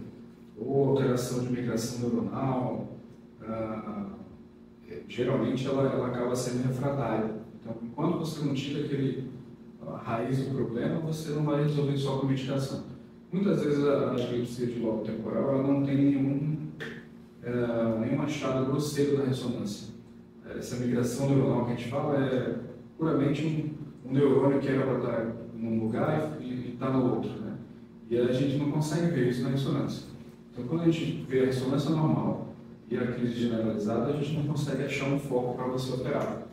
ou alteração de migração neuronal, geralmente ela acaba sendo refratária. Então, enquanto você não tira a raiz do problema, você não vai resolver só com medicação. Muitas vezes a epilepsia de lobo temporal ela não tem nenhum achado grosseiro na ressonância. Essa migração neuronal que a gente fala é puramente um neurônio que era para estar num lugar e está no outro, né? E a gente não consegue ver isso na ressonância. Então, quando a gente vê a ressonância normal e a crise generalizada, a gente não consegue achar um foco para você operar.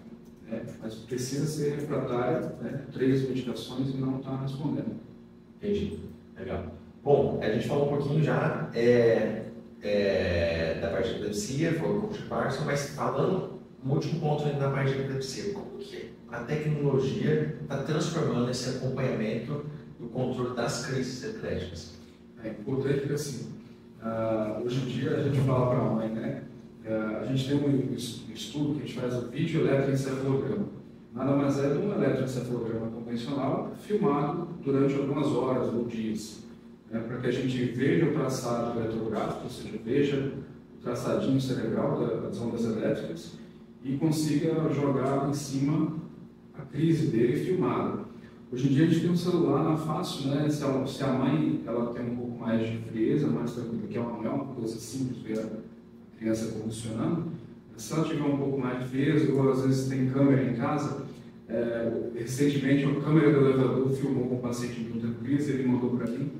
Mas precisa ser refratária, 3 medicações e não está respondendo. Entendi. Legal. Bom, a gente falou um pouquinho já da parte de epilepsia, falou de Parkinson, mas falando um último ponto ainda na parte de epilepsia, como que a tecnologia está transformando esse acompanhamento e o controle das crises epiléticas? É importante que, assim, hoje em dia a gente fala para a mãe, né? A gente tem um estudo que a gente faz o vídeo eletroencefalograma. Nada mais é de um eletroencefalograma convencional filmado durante algumas horas ou dias, para que a gente veja o traçado eletrográfico, ou seja, veja o traçadinho cerebral das ondas elétricas e consiga jogar em cima a crise dele filmada. Hoje em dia a gente tem um celular fácil, né? Se a mãe ela tem um pouco mais de frieza, mais tranquila, que não é uma coisa simples ver a criança convulsionando, se ela tiver um pouco mais de frieza, ou às vezes tem câmera em casa, recentemente a câmera do elevador filmou com o paciente em crise, ele mandou para mim.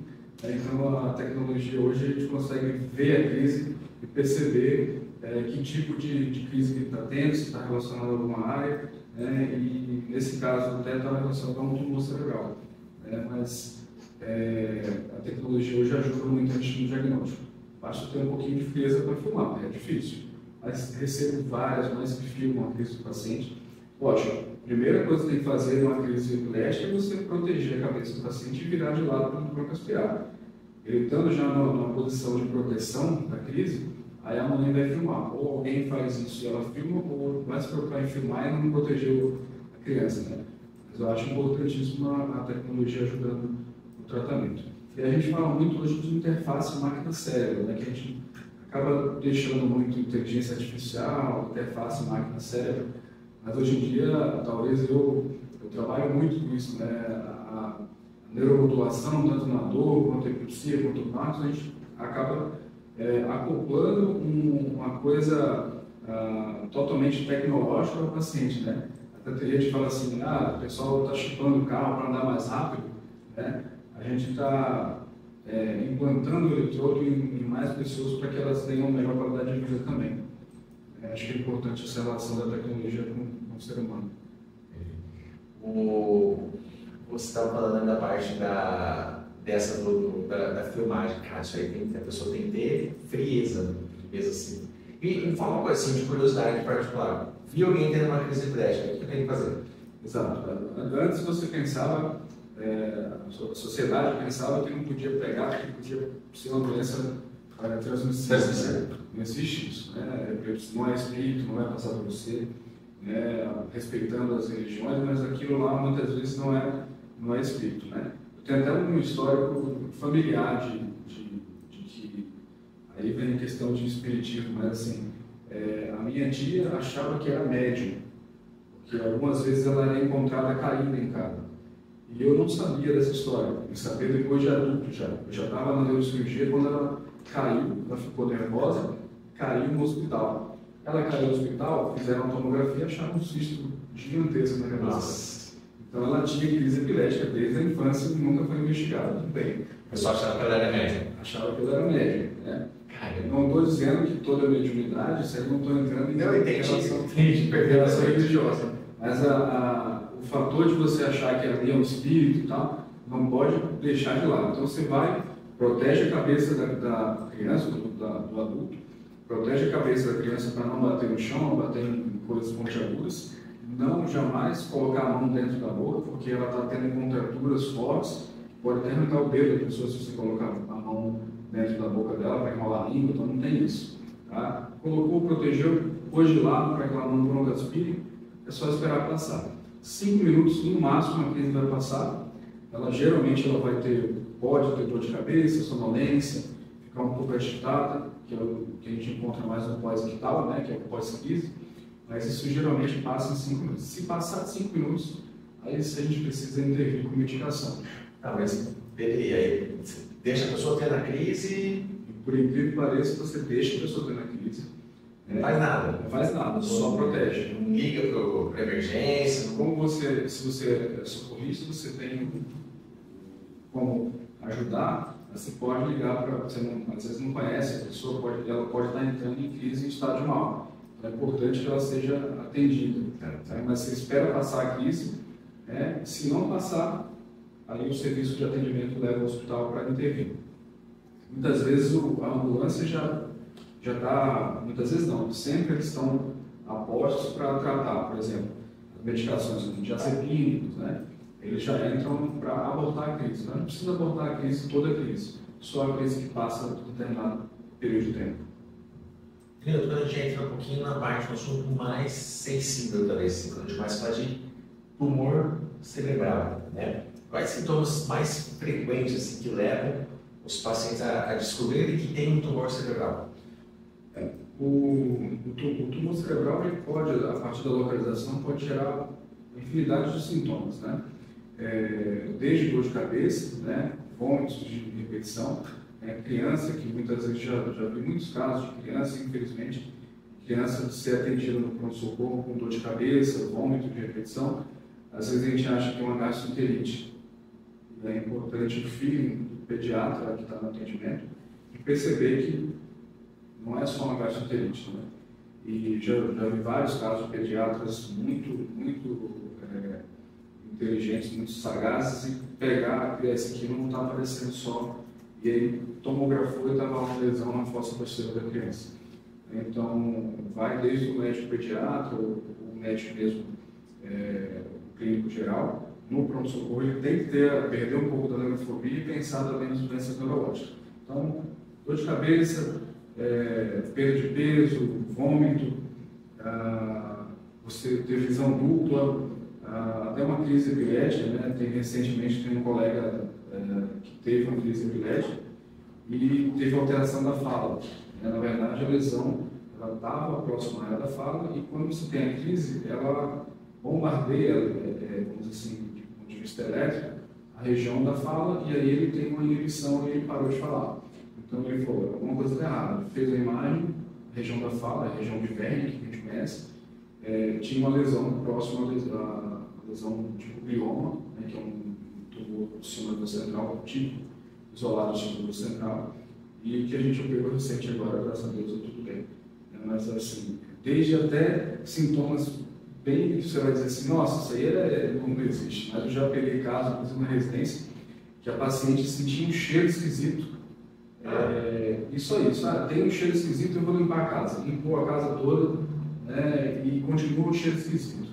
Então a tecnologia hoje a gente consegue ver a crise e perceber que tipo de crise que ele está tendo, se está relacionado a alguma área, e nesse caso até está relacionado a um tumor cerebral. Mas a tecnologia hoje ajuda muito a gente no diagnóstico. Basta ter um pouquinho de frieza para filmar, é difícil. Mas recebo várias mães que filmam a crise do paciente. Lógico, a primeira coisa que tem que fazer numa crise epilética é você proteger a cabeça do paciente e virar de lado para não aspirar. Ele estando já numa posição de proteção da crise, aí a mãe vai filmar. Ou alguém faz isso e ela filma, ou vai se preocupar em filmar e não proteger a criança, né? Mas eu acho importantíssimo a tecnologia ajudando no tratamento. E a gente fala muito hoje de interface máquina-cérebro, né? Que a gente acaba deixando muito inteligência artificial, interface máquina-cérebro, mas hoje em dia, talvez eu trabalho muito com isso, né? A neuromodulação, tanto na dor, quanto a epilepsia, quanto o Parkinson, a gente acaba acoplando uma coisa totalmente tecnológica ao paciente, né? Até tem gente que fala assim, o pessoal está chipando o carro para andar mais rápido, né? A gente está implantando o eletrodo em mais pessoas para que elas tenham melhor qualidade de vida também. Acho que é importante essa relação da tecnologia com o ser humano. Você estava falando da parte da filmagem, cara, isso aí a pessoa tem que ter frieza assim. E me fala uma coisa assim, de curiosidade particular. Vi alguém tendo uma crise epilética, o que tem que fazer? Exato. Antes você pensava, a sociedade pensava que não podia pegar, que podia ser uma doença transmissível. Não existe isso, né? Não é espírito, não vai passar para você, né? Respeitando as religiões, mas aquilo lá muitas vezes não é espírito, né? Eu tenho até um histórico familiar de que aí vem a questão de espiritismo, mas assim, a minha tia achava que era médium, porque algumas vezes ela era encontrada caída em casa. E eu não sabia dessa história, eu sabia depois de adulto já. Eu já estava na neurocirurgia quando ela caiu, ela ficou nervosa, caiu no hospital. Ela caiu no hospital, fizeram uma tomografia e acharam um cisto gigantesco na cabeça. Então ela tinha crise epilética desde a infância e nunca foi investigada. Tudo bem. O pessoal achava que ela era médium. Achava que ela era médium, né? Não estou dizendo que toda mediunidade, isso aí não estou entrando em relação religiosa. Mas o fator de você achar que ali é um espírito e tal, não pode deixar de lado. Então você vai, protege a cabeça da criança, do adulto, protege a cabeça da criança para não bater no chão, não bater em coisas pontiagudas, não jamais colocar a mão dentro da boca, porque ela está tendo contraturas fortes, pode até arrancar o dedo da pessoa se você colocar a mão dentro da boca dela para enrolar a língua, então não tem isso. Tá? Colocou, protegeu, pôs de lado para que ela não broncoaspire, é só esperar passar. 5 minutos no máximo a crise vai passar, geralmente ela pode ter dor de cabeça, sonolência, ficar um pouco agitada, que é o que a gente encontra mais no pós-ictal, né, que é o pós-crise, mas isso geralmente passa em 5 minutos. Se passar de 5 minutos, aí a gente precisa intervir com medicação. Mas aí deixa a pessoa ter a crise e, por incrível que pareça, você deixa a pessoa ter a crise. Não faz nada. Não faz nada, só protege. Não liga para emergência. Como se você é socorrista, você tem como ajudar, você pode ligar para... Você às vezes não conhece a pessoa, ela pode estar entrando em crise em estágio mal. Então é importante que ela seja atendida. Mas você espera passar a crise, se não passar, aí o serviço de atendimento leva ao hospital para intervir. Muitas vezes a ambulância já está, muitas vezes não, sempre eles estão a postos para tratar, por exemplo, as medicações como diazepínicos, né? Eles já entram para abortar a crise. Não precisa abortar a crise, toda a crise, só a crise que passa por determinado período de tempo. Quando a gente entra um pouquinho na parte do assunto mais sensível, talvez, quando a gente mais fala de tumor cerebral, né? Quais sintomas mais frequentes assim, que levam os pacientes a descobrirem que tem um tumor cerebral? O tumor cerebral ele pode, a partir da localização, pode gerar infinidade de sintomas, né? Desde dor de cabeça, né? Vômitos de repetição, criança, que muitas vezes já vi muitos casos de criança, infelizmente, criança ser atendida no pronto-socorro com dor de cabeça, vômito de repetição, às vezes a gente acha que é uma gastroenterite. É importante o feeling do pediatra que está no atendimento e perceber que não é só uma gastroenterite, né? E já vi vários casos de pediatras muito inteligentes, muito sagazes, e pegar esse aqui não está aparecendo só, e aí tomografou e estava uma lesão na fossa posterior da criança. Então, vai desde o médico pediatra, o médico mesmo, o clínico geral, no pronto-socorro, ele tem que perder um pouco da neurofobia e pensar também nas doenças neurológicas. Então, dor de cabeça, perda de peso, vômito, você ter visão dupla, até uma crise epilética, né? Recentemente tem um colega que teve uma crise epilética e teve alteração da fala. Na verdade, a lesão estava aproximada da fala e quando você tem a crise, ela bombardeia, vamos dizer assim, do ponto de vista elétrico, a região da fala e aí ele tem uma inibição e ele parou de falar. Então ele falou, alguma coisa está errada. Ele fez a imagem, a região da fala, a região de Wernicke, que a gente conhece, tinha uma lesão próxima à lesão tipo glioma, né, que é um tumor do símbolo central, tipo isolado do símbolo central, e que a gente operou recente agora, graças a Deus, tudo bem. Mas assim, desde até sintomas bem que você vai dizer assim, nossa, isso aí não existe. Mas eu já peguei caso, inclusive na residência, que a paciente sentia um cheiro esquisito. Isso aí, sabe? Tem um cheiro esquisito, eu vou limpar a casa. Limpou a casa toda, né, e continua um cheiro esquisito.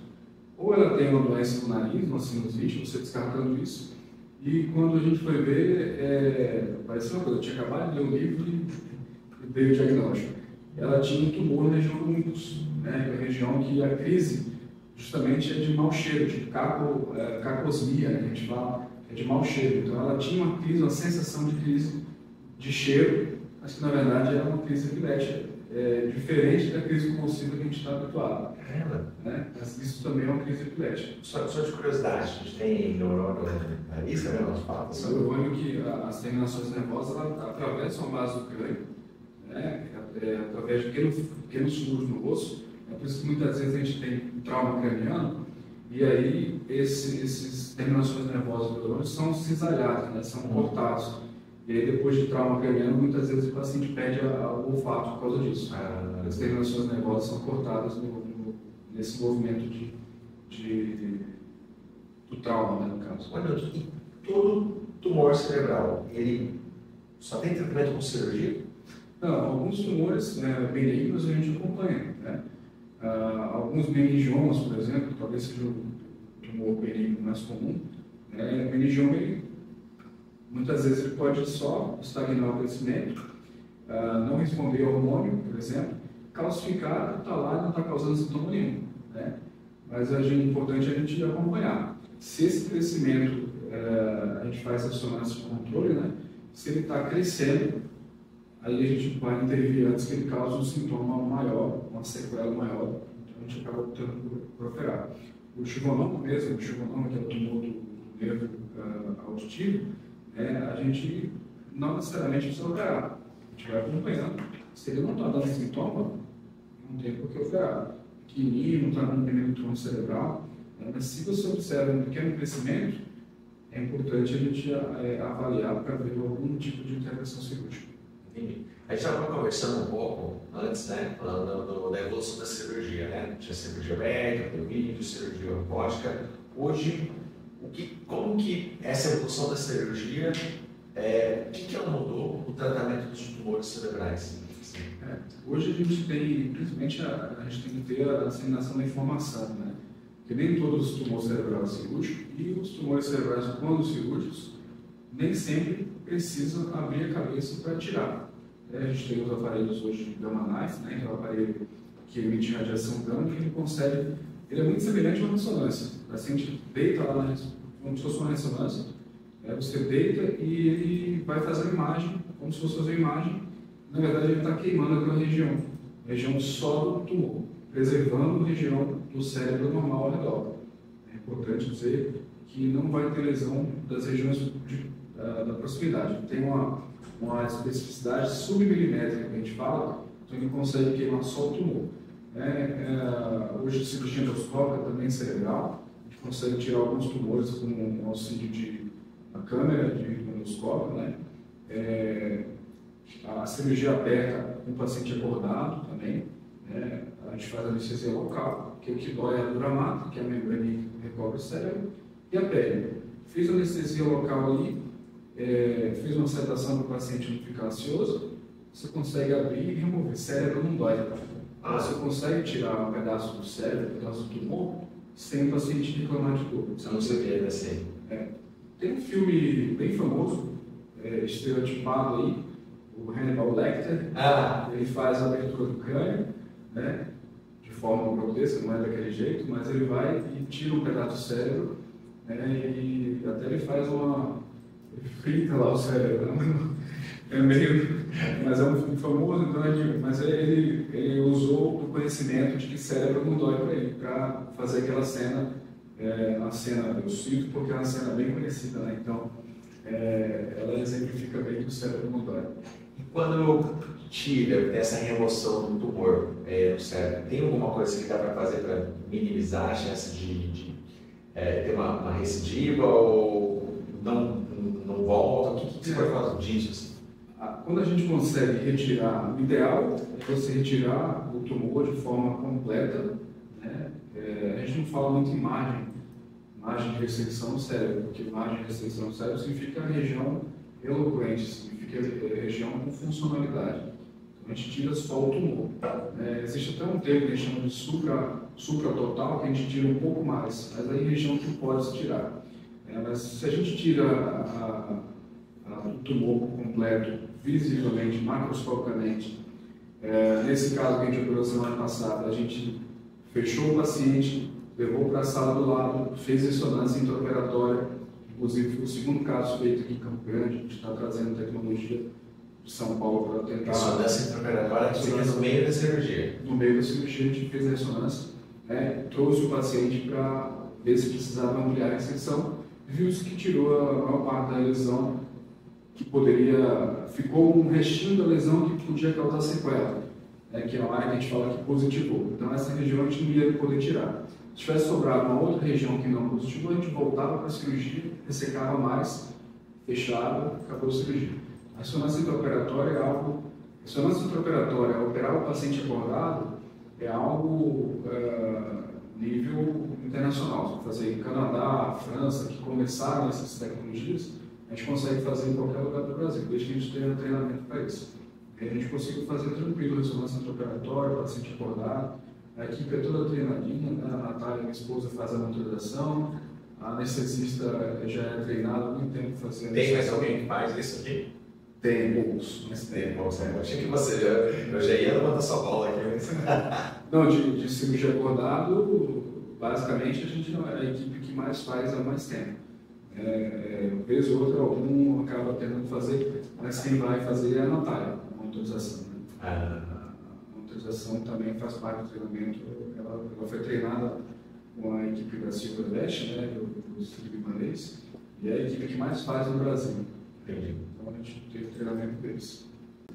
Ou ela tem uma doença no nariz, uma sinusite, você descartando isso, e quando a gente foi ver, parecia uma coisa, eu tinha acabado de ler um livro e veio o diagnóstico. Ela tinha um tumor na região do umbus, né, a região que a crise justamente é de mau cheiro, tipo cacosmia, né, que a gente fala, é de mau cheiro. Então ela tinha uma crise, uma sensação de crise de cheiro, mas que na verdade era uma crise epilética, diferente da crise convulsiva que a gente está habituado. Né? Mas isso também é uma crise epilética. Só de curiosidade, a gente tem neurônio na nariz, né? Nós falamos. O neurônio que as terminações nervosas atravessam a base do crânio, né? Através de pequenos furos no osso. É por isso que muitas vezes a gente tem um trauma craniano e aí esses terminações nervosas do neurônio são cisalhadas, né? São cortados. E aí depois de trauma craniano, muitas vezes o paciente perde o olfato por causa disso. As terminações nervosas são cortadas nesse movimento do trauma, né, no caso. E todo tumor cerebral, ele só tem tratamento com cirurgia? Não, alguns tumores benignos a gente acompanha, né? Alguns meningiomas, por exemplo, talvez seja o tumor benigno mais comum. O meningioma, muitas vezes ele pode só estagnar o crescimento, não responder ao hormônio, por exemplo, calcificar, está lá e não está causando sintoma nenhum. Né? Mas é importante a gente acompanhar. Se esse crescimento, a gente faz a ressonância de controle, né? Se ele está crescendo, aí a gente vai intervir antes que ele cause um sintoma maior, uma sequela maior, então a gente acaba optando por operar. O chimonoma mesmo, que é o tumor do nervo auditivo, a gente não necessariamente precisa operar. A gente vai acompanhando. Se ele não está dando sintoma, não tem por que operar. Pequenininho, não está dando nenhum tumor cerebral, mas se você observa um pequeno crescimento, é importante a gente avaliar para ver algum tipo de intervenção cirúrgica. Entendi. A gente estava conversando um pouco antes, né, falando da evolução da cirurgia, né? Tinha cirurgia aberta, tem vídeo, cirurgia robótica. Hoje, como que essa evolução da cirurgia, o que ela mudou no tratamento dos tumores cerebrais? Hoje a gente tem, principalmente, a gente tem que ter a disseminação da informação, né? Porque nem todos os tumores cerebrais são cirúrgicos e os tumores cerebrais, quando cirúrgicos, nem sempre precisa abrir a cabeça para tirar. A gente tem os aparelhos hoje de Gamma Knife, né? Que é o aparelho que emite radiação gama, que ele é muito semelhante a uma ressonância. O paciente deita lá, como se fosse uma ressonância, você deita e ele vai fazer a imagem, como se fosse fazer a imagem. Na verdade, ele está queimando aquela região só do tumor, preservando a região do cérebro normal ao redor. É importante dizer que não vai ter lesão das regiões da proximidade. Tem uma especificidade submilimétrica que a gente fala, então ele consegue queimar só o tumor. Hoje a cirurgia endoscópica também cerebral, a gente consegue tirar alguns tumores com o auxílio de uma câmera de endoscópio, né? A cirurgia aberta com o paciente acordado também, né? A gente faz a anestesia local, que é o que dói é a dura mata, que é a membrana que recobre o cérebro, e a pele. Fiz a anestesia local ali, fiz uma sedação para o paciente não ficar ansioso, você consegue abrir e remover. Cérebro não dói. Você consegue tirar um pedaço do cérebro, um pedaço do tumor, sem o paciente reclamar de dor. Você não se vê assim. Tem um filme bem famoso, estereotipado aí, o Hannibal Lecter, ele faz a abertura do crânio, né, de forma grotesca, não é daquele jeito, mas ele vai e tira um pedaço do cérebro, né, e até ele faz ele frita lá o cérebro, né? É meio, mas é um filme famoso, então mas ele usou o conhecimento de que cérebro não dói para ele, para fazer aquela cena, a cena eu cito porque é uma cena bem conhecida, né? Então ela exemplifica bem que o cérebro não dói. E quando tira essa remoção do tumor no cérebro, tem alguma coisa que dá para fazer para minimizar a chance de ter uma recidiva ou não volta? O que você pode falar disso? Assim? Quando a gente consegue retirar, o ideal é você retirar o tumor de forma completa, né? A gente não fala muito em margem de restrição no cérebro, porque margem de restrição no cérebro significa região eloquente, significa região com funcionalidade. Então a gente tira só o tumor. Existe até um termo que a gente chama de supratotal, que a gente tira um pouco mais, mas aí região que pode se tirar. Mas se a gente tira o tumor completo, visivelmente, macroscopicamente, nesse caso que a gente operou semana passada, a gente fechou o paciente, levou para a sala do lado, fez ressonância intraoperatória, inclusive foi o segundo caso feito aqui em Campo Grande, a gente está trazendo tecnologia de São Paulo para tentar... Ressonância intraoperatória que fica no meio da cirurgia. No meio da cirurgia a gente fez a ressonância, trouxe o paciente para ver se precisava ampliar a inserção, viu-se que tirou a maior parte da lesão, que ficou um restinho da lesão que podia causar sequela, que é uma área que a gente fala que positivou. Então essa região a gente não ia poder tirar. Se tivesse sobrado uma outra região que não positivou, a gente voltava para a cirurgia, ressecava mais, fechava, acabou a cirurgia. A ressonância intraoperatória é algo... Ressonância intraoperatória, operar o paciente acordado, é algo nível internacional. Se fazer em Canadá, França, que começaram essas tecnologias, a gente consegue fazer em qualquer lugar do Brasil, desde que a gente tenha treinamento para isso. A gente conseguiu fazer tranquilo ressonância intraoperatória, paciente acordado. A equipe é toda treinadinha, né? A Natália, minha esposa, faz a monitorização, a anestesista já é treinada há muito tempo fazendo. Tem mais alguém que faz isso aqui? Tem poucos, mas tem poucos. Eu achei que eu já ia levantar sua bola aqui. Não, de cirurgia acordado, basicamente a gente não é a equipe que mais faz há mais tempo. Vez ou outra, algum acaba tentando fazer, mas quem vai fazer é a Natália, a monitorização. Né? A monitorização também faz parte do treinamento. Ela foi treinada com a equipe da Silva Veste, né, do Felipe Manês, e é a equipe que mais faz no Brasil. Entendi. Então a gente teve treinamento deles.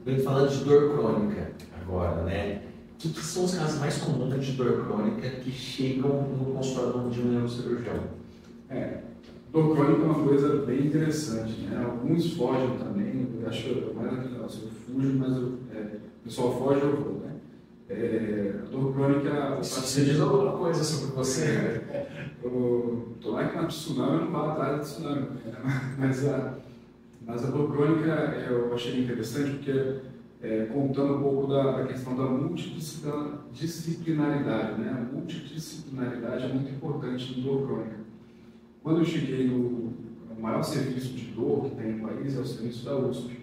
Bem, falando de dor crônica agora, né? O que são os casos mais comuns de dor crônica que chegam no consultório de um neurocirurgião? Dor crônica é uma coisa bem interessante, né? Alguns fogem também, eu acho mais legal, eu fujo, mas o pessoal foge, eu vou, né? A dor crônica... Você diz alguma coisa sobre você, né? Tô lá que na tsunami, eu não falo atrás da tsunami, mas a dor crônica eu achei interessante porque, contando um pouco da questão da multidisciplinaridade, né? A multidisciplinaridade é muito importante em dor crônica. Quando eu cheguei no maior serviço de dor que tem no país, é o serviço da USP.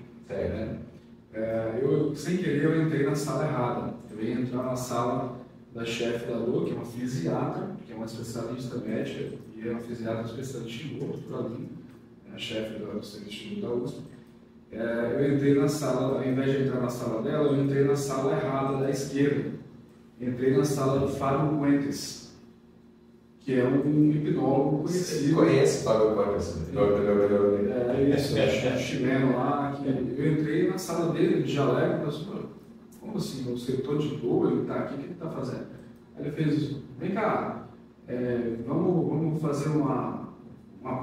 Eu, sem querer, eu entrei na sala errada. Eu ia entrar na sala da chefe da dor, que é uma fisiatra, que é uma especialista médica, e é uma fisiatra especialista em dor, a chefe do serviço de dor da USP. Eu entrei na sala, ao invés de entrar na sala dela, eu entrei na sala errada da esquerda. Entrei na sala do Fábio Puentes, que é um hipnólogo conhecido. Você conhece o Fábio Puentes? Isso, chileno lá. Eu entrei na sala dele de jaleco, mas como assim, o setor de dor, ele está aqui, o que ele está fazendo? Aí ele fez, vem cá, vamos fazer uma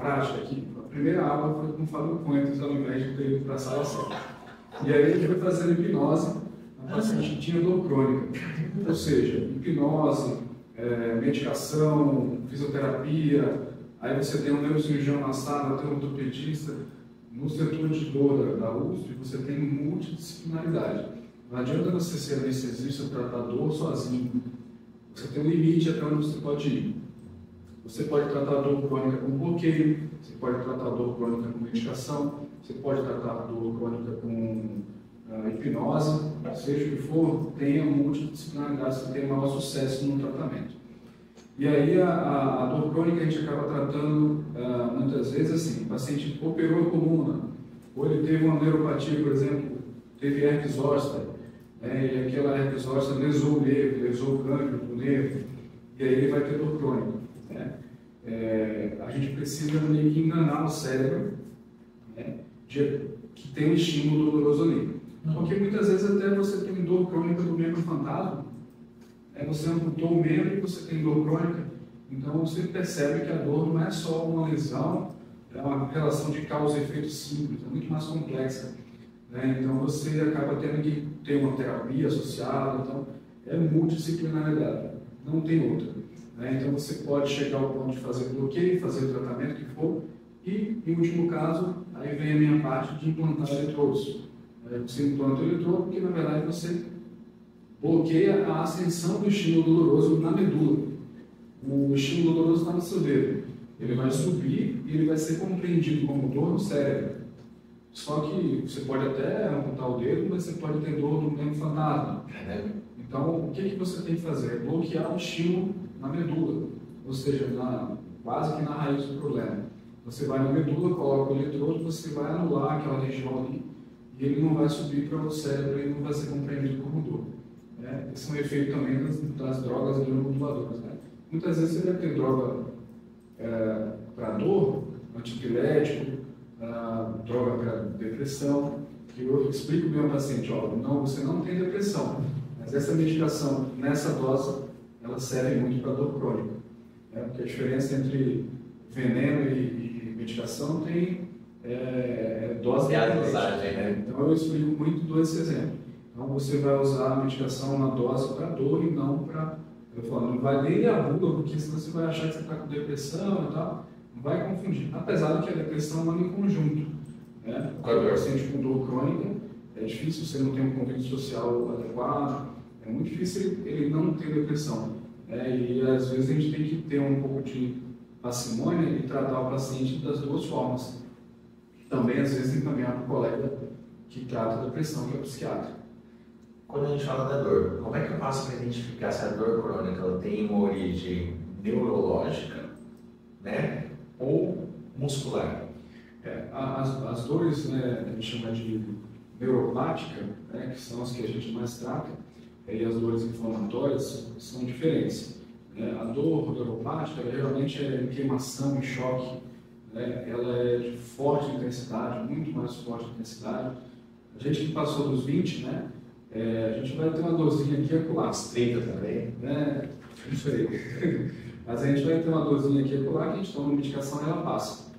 prática aqui. A primeira aula foi com o Fábio Puentes, ao invés de ter ido para a sala certa. E aí ele foi fazendo hipnose, a paciente tinha dor crônica. Ou seja, hipnose, medicação, fisioterapia, aí você tem um neurocirurgião na sala, tem um ortopedista. No setor de dor da USP, você tem multidisciplinaridade. Não adianta você ser anestesista ou tratar dor sozinho. Você tem um limite até onde você pode ir. Você pode tratar dor crônica com bloqueio, você pode tratar dor crônica com medicação, você pode tratar dor crônica com hipnose, seja o que for, tenha multidisciplinaridade, você tenha maior sucesso no tratamento. E aí a dor crônica a gente acaba tratando muitas vezes assim, o paciente operou a coluna, ou ele teve uma neuropatia, por exemplo, teve herpes zoster, e aquela herpes zoster lesou o nervo, lesou o gânglio do nervo, e aí ele vai ter dor crônica. A gente precisa meio que enganar o cérebro, que tem um estímulo doloroso ali. Porque muitas vezes até você tem dor crônica do membro fantasma, você amputou o membro e você tem dor crônica, então você percebe que a dor não é só uma lesão, é uma relação de causa e efeito simples, é muito mais complexa. Então você acaba tendo que ter uma terapia associada, então é multidisciplinaridade, não tem outra. Então você pode chegar ao ponto de fazer bloqueio, fazer o tratamento que for, e em último caso, aí vem a minha parte de implantar eletrodos. Você implanta o eletrodo porque na verdade você bloqueia a ascensão do estímulo doloroso na medula. O estímulo doloroso está no seu dedo. Ele vai subir e ele vai ser compreendido como dor no cérebro. Só que você pode até amputar o dedo, mas você pode ter dor no membro fantasma. Então, o que você tem que fazer? É bloquear o estímulo na medula, ou seja, quase que na raiz do problema. Você vai na medula, coloca o eletrodo, você vai anular aquela região ali, e ele não vai subir para o cérebro e não vai ser compreendido como dor. Esse é um efeito também das drogas neuromoduladoras. Muitas vezes você deve ter droga para dor, antipilético, droga para depressão, que eu explico bem ao paciente, não, você não tem depressão, mas essa medicação, nessa dose, ela serve muito para dor crônica. Porque a diferença entre veneno e medicação tem dose a dosagem, Então eu explico muito dou esse exemplo. Então você vai usar a medicação na dose para dor e não para... Eu falo, não vai nem a bula, porque senão você vai achar que você está com depressão e tal. Não vai confundir. Apesar de que a depressão anda em conjunto. O paciente com dor crônica, é difícil, você não tem um convívio social adequado, é muito difícil ele não ter depressão. E às vezes a gente tem que ter um pouco de parcimônia e tratar o paciente das duas formas. Também às vezes encaminhar para o colega que trata a depressão, que é o psiquiatra. Quando a gente fala da dor, como é que eu faço para identificar se a dor crônica ela tem uma origem neurológica, ou muscular? As dores, a gente chama de neuropática, que são as que a gente mais trata, e as dores inflamatórias são diferentes. A dor neuropática, geralmente é queimação e choque, ela é de forte intensidade, muito mais forte intensidade. A gente que passou dos 20, a gente vai ter uma dorzinha aqui e acolá. 30 também? Não sei. Mas a gente vai ter uma dorzinha aqui e acolá, que a gente toma medicação e ela passa.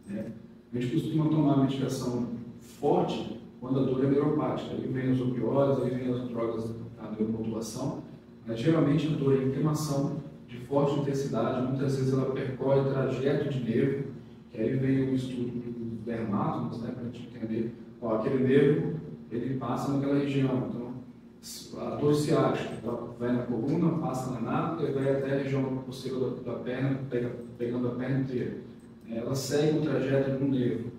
A gente costuma tomar medicação forte quando a dor é neuropática. Aí vem os opioides, aí vem as drogas da neuromodulação. Mas geralmente a dor é inflamação de forte intensidade, muitas vezes ela percorre trajeto de nervo, que aí vem o estudo dos dermatos, para a gente entender, aquele nervo, ele passa naquela região. Então, a dor ciática, vai na coluna, passa na náusea e vai até a região posterior da perna, pegando a perna inteira. Ela segue o trajeto do nervo.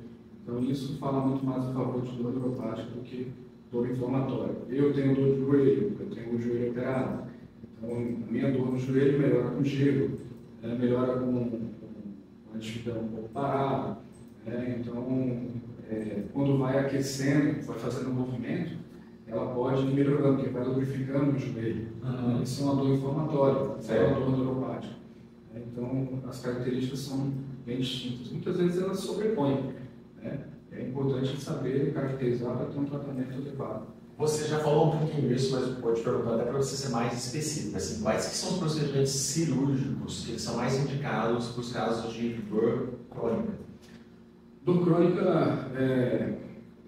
Então, isso fala muito mais a favor de dor neuropática do que dor inflamatória. Eu tenho dor de joelho, eu tenho o joelho operado. Então, a minha dor no joelho melhora com gelo, melhora com a gente fica um pouco parado. Então, quando vai aquecendo, vai fazendo um movimento, ela pode ir melhorando, porque vai lubrificando o joelho. Isso é uma dor inflamatória, é uma dor neuropática. Então, as características são bem distintas. Muitas vezes elas se sobrepõem. É importante saber caracterizar para ter um tratamento adequado. Você já falou um pouquinho disso, mas pode perguntar até para você ser mais específico. Assim, quais que são os procedimentos cirúrgicos que são mais indicados para os casos de dor crônica? Dor crônica é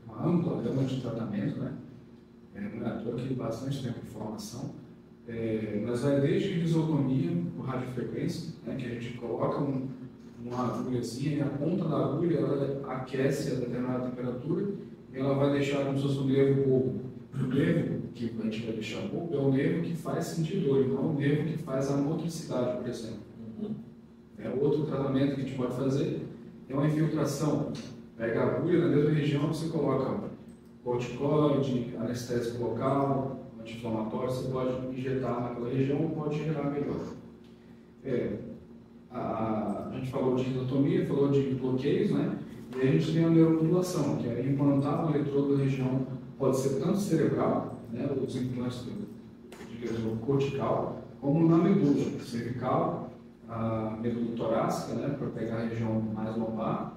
uma ampla gama de tratamento, não é à toa que bastante tempo de formação, mas vai desde isotonia por radiofrequência, que a gente coloca uma agulhazinha e a ponta da agulha ela aquece a determinada temperatura e ela vai deixar como se fosse um nervo bobo. O nervo que a gente vai deixar bobo é o nervo que faz sentir dor, não é o nervo que faz a motricidade, por exemplo. Outro tratamento que a gente pode fazer é uma infiltração. Pega a agulha na mesma região, você coloca corticoide, anestésico local, anti-inflamatório, você pode injetar naquela região, pode gerar melhor. A gente falou de isotomia, falou de bloqueios, né? E a gente tem a neuromodulação, que é implantar um eletrodo na região, pode ser tanto cerebral, né, os implantes de cortical, como na medula cervical, a medula torácica, né, para pegar a região mais lombar.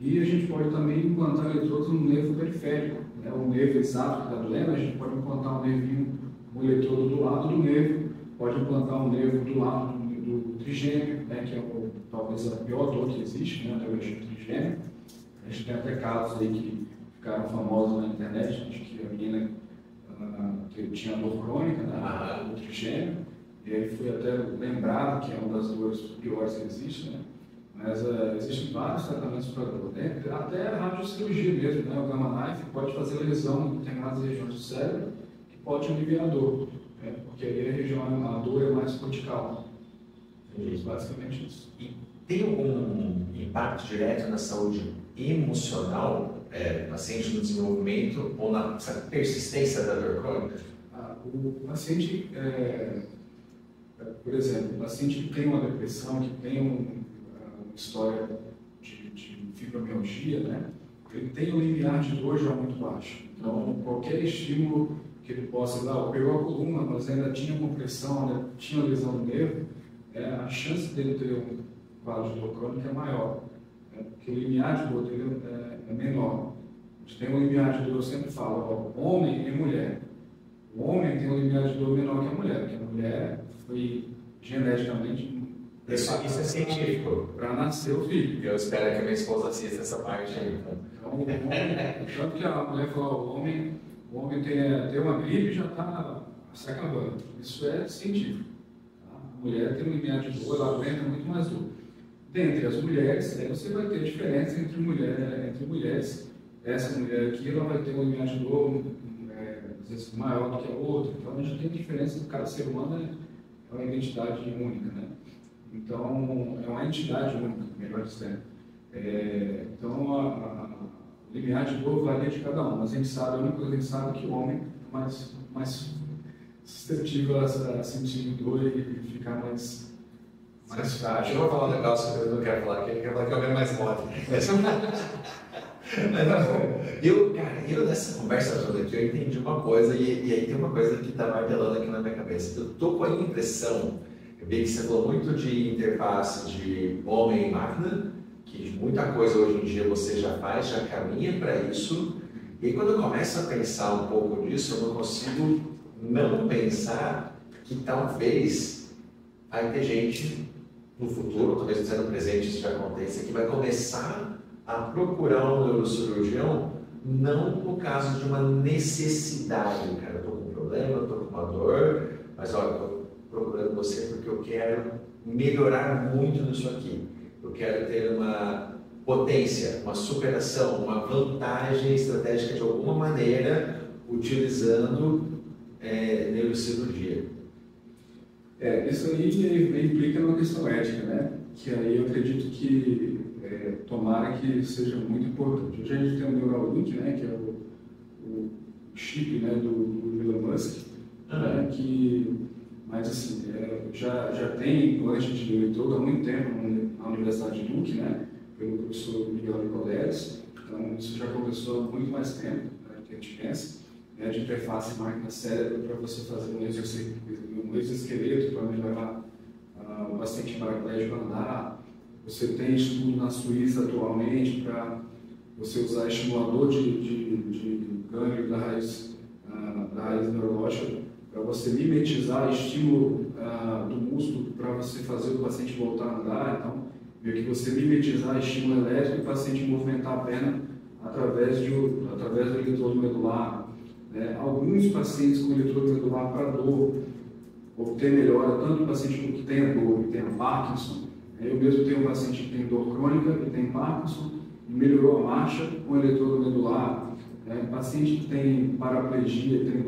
E a gente pode também implantar eletrodos no nervo periférico, né, o nervo exato que está doendo, a gente pode implantar um nervinho, um eletrodo do lado do nervo, pode implantar um nervo do lado do trigêmeo, né, que é talvez a pior dor que existe, né, a neurologia trigêmeo. A gente tem até casos aí que ficaram famosos na internet, acho que a menina que tinha dor crônica, né, do trigêmeo, e aí foi até lembrado que é uma das dores piores que existe, né? Mas existem vários tratamentos para dor, né? Até a radiocirurgia mesmo, né? O Gamma Knife pode fazer lesão em determinadas regiões do cérebro que pode aliviar a dor, né? Porque aí a dor é mais cortical. Basicamente isso. E tem algum impacto direto na saúde emocional, paciente no desenvolvimento ou na persistência da dor crônica? O paciente, por exemplo, o paciente que tem uma depressão, que tem uma história de fibromialgia, né? Ele tem um limiar de dor já muito baixo. Então, qualquer estímulo que ele possa dar, pegou a coluna, mas ainda tinha compressão, ainda tinha lesão no nervo, a chance dele ter um quadro de dor crônica é maior, porque o limiar de dor dele é menor. A gente tem um limiar de dor, eu sempre falo, homem e mulher. O homem tem um limiar de dor menor que a mulher, porque a mulher foi geneticamente... Isso é científico. Para nascer o filho. Eu espero que a minha esposa assista essa parte aí. Então, o homem, tanto que a mulher falou, o homem tem uma gripe e já está se acabando. Isso é científico. Tá? A mulher tem um limiar de dor, ela aguenta muito mais dor. Dentre as mulheres, aí você vai ter diferença entre mulheres. Essa mulher aqui, ela vai ter um limiar de dor às vezes maior do que a outra. Então, a gente tem diferença, cada ser humano é uma identidade única, né? Então, é uma entidade única, melhor dizendo. Então, o limiar de dor varia de cada um, mas a única coisa que a gente sabe é que o homem é mais suscetível a sentir dor e ficar mais frágil. Eu vou falar um negócio que eu não quero falar aqui, eu quero falar que alguém mais morre. Eu nessa conversa toda aqui, eu entendi uma coisa, e aí tem uma coisa que está martelando aqui na minha cabeça. Eu estou com a impressão, eu vi que você falou muito de interface de homem e máquina, que muita coisa hoje em dia você já faz, já caminha para isso, e aí, quando eu começo a pensar um pouco disso, eu não consigo não pensar que talvez vai ter gente no futuro, talvez no presente isso já aconteça, que vai começar a procurar um neurocirurgião não por causa de uma necessidade, cara, eu estou com um problema, eu estou com uma dor, mas olha, estou procurando você porque eu quero melhorar muito nisso aqui, eu quero ter uma potência, uma superação, uma vantagem estratégica de alguma maneira utilizando neurocirurgia. Isso aí implica numa questão ética, né? Que aí eu acredito que tomara que seja muito importante. Hoje a gente tem o Neuralink, né? Que é o chip, né? do Elon Musk, né? Mas assim, já tem implante de eletrodo há muito tempo na Universidade de Duke, né? Pelo professor Miguel Nicoleles. Então isso já começou há muito mais tempo, né? Que a gente pensa. De interface máquina-cérebro para você fazer um exoesqueleto para melhorar o paciente paraplégico andar. Você tem estudo na Suíça atualmente para você usar estimulador de gânglio da raiz neurológica para você mimetizar estímulo do músculo para você fazer o paciente voltar a andar. Então, meio que você mimetizar estímulo elétrico e o paciente movimentar a perna através do eletrodo medular. Alguns pacientes com eletrodo medular para dor obter melhora, tanto o paciente que tem a dor e tem a Parkinson. Eu mesmo tenho um paciente que tem dor crônica e tem Parkinson e melhorou a marcha com eletrodo medular. Paciente que tem paraplegia e tem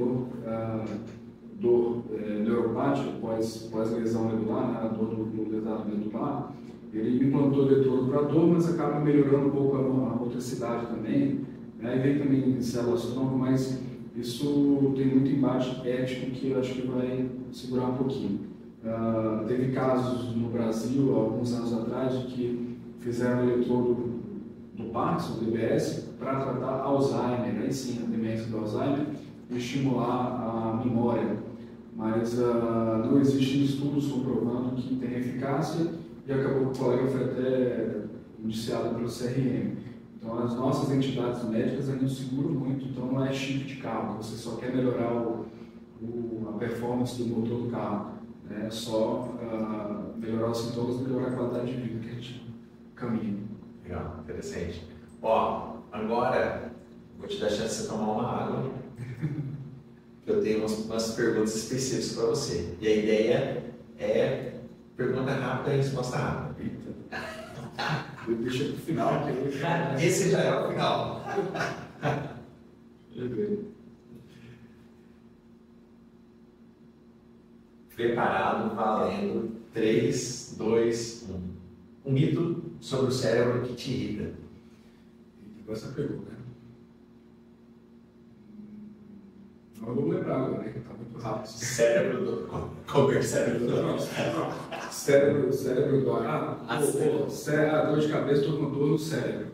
dor neuropática pós-lesão medular, né, a dor do lesado medular, ele implantou eletrodo para dor, mas acaba melhorando um pouco a motricidade também. Aí vem também célula-tronco, mas isso tem muito embate ético que eu acho que vai segurar um pouquinho. Teve casos no Brasil, alguns anos atrás, de que fizeram eletrodo do Parkinson, do DBS, para tratar Alzheimer, aí sim, a demência do Alzheimer, e estimular a memória. Mas não existem estudos comprovando que tem eficácia, e acabou que o colega foi até indiciado pelo CRM. Então, as nossas entidades médicas ainda seguram muito, então não é chip de carro, você só quer melhorar a performance do motor do carro, é só melhorar os sintomas e melhorar a qualidade de vida que a gente caminha. Legal, interessante. Ó, agora vou te dar a chance de você tomar uma água. Eu tenho umas perguntas específicas para você. E a ideia é pergunta rápida e resposta rápida. Deixa para o final. Esse já é o final. Preparado, valendo. 3, 2, 1. Um mito sobre o cérebro que te irrita. Essa pergunta, né? Não vou lembrar agora, né? Tá muito rápido. Cérebro do... Comer cérebro do... Cérebro do... dor de cabeça, estou com dor no cérebro.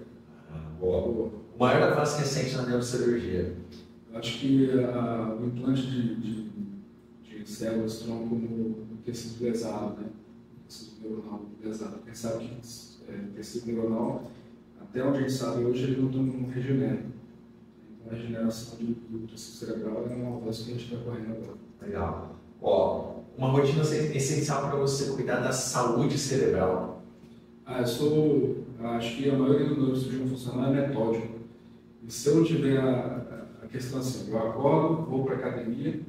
Boa. O maior avanço recente na neurocirurgia? Acho que o implante de células tronco no tecido lesado, né? Tecido neuronal lesado. Quem sabe que tecido neuronal, até onde a gente sabe hoje, ele não regenera. Então, a regeneração do tecido cerebral é um avanço que a gente está correndo agora. Legal. Ó, uma rotina essencial para você cuidar da saúde cerebral. Acho que a maioria do neurocirurgião funcional é metódico. E se eu tiver a questão assim, eu acordo, vou para a academia,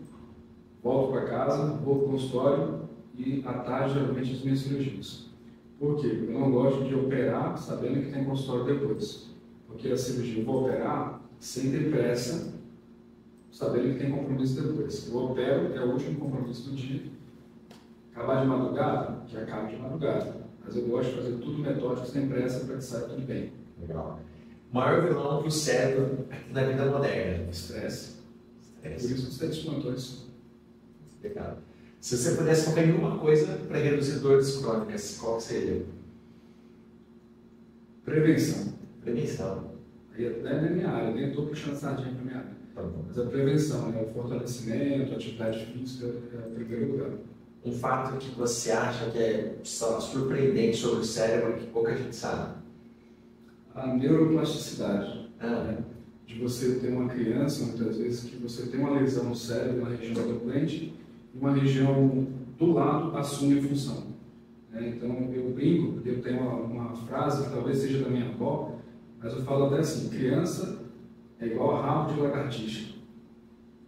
volto para casa, vou para o consultório e à tarde, geralmente, as minhas cirurgias. Por quê? Eu não gosto de operar sabendo que tem consultório depois. Porque a cirurgia eu vou operar sem ter pressa, sabendo que tem compromisso depois. Eu opero, é o último compromisso do dia. Acabar de madrugada, que acabe de madrugada. Mas eu gosto de fazer tudo metódico, sem pressa, para que saia tudo bem. Legal. Maior vilão para o cérebro na vida moderna? Estresse. Por isso que você explantou isso. Legal. Se você pudesse focar em uma coisa para reduzir dores crônicas, qual seria? Prevenção. Prevenção. Aí é na minha área, nem estou puxando sardinha para minha área. Tá bom. Mas a prevenção, né? O fortalecimento, a atividade física é o primeiro lugar. Um fato que você acha que é surpreendente sobre o cérebro que pouca gente sabe? A neuroplasticidade. Né? De você ter uma criança, muitas vezes, que você tem uma lesão no cérebro, na região do doente, e uma região do lado assume a função. Né? Então, eu brinco, porque eu tenho uma frase que talvez seja da minha avó, mas eu falo até assim, criança é igual a rabo de lagartixa.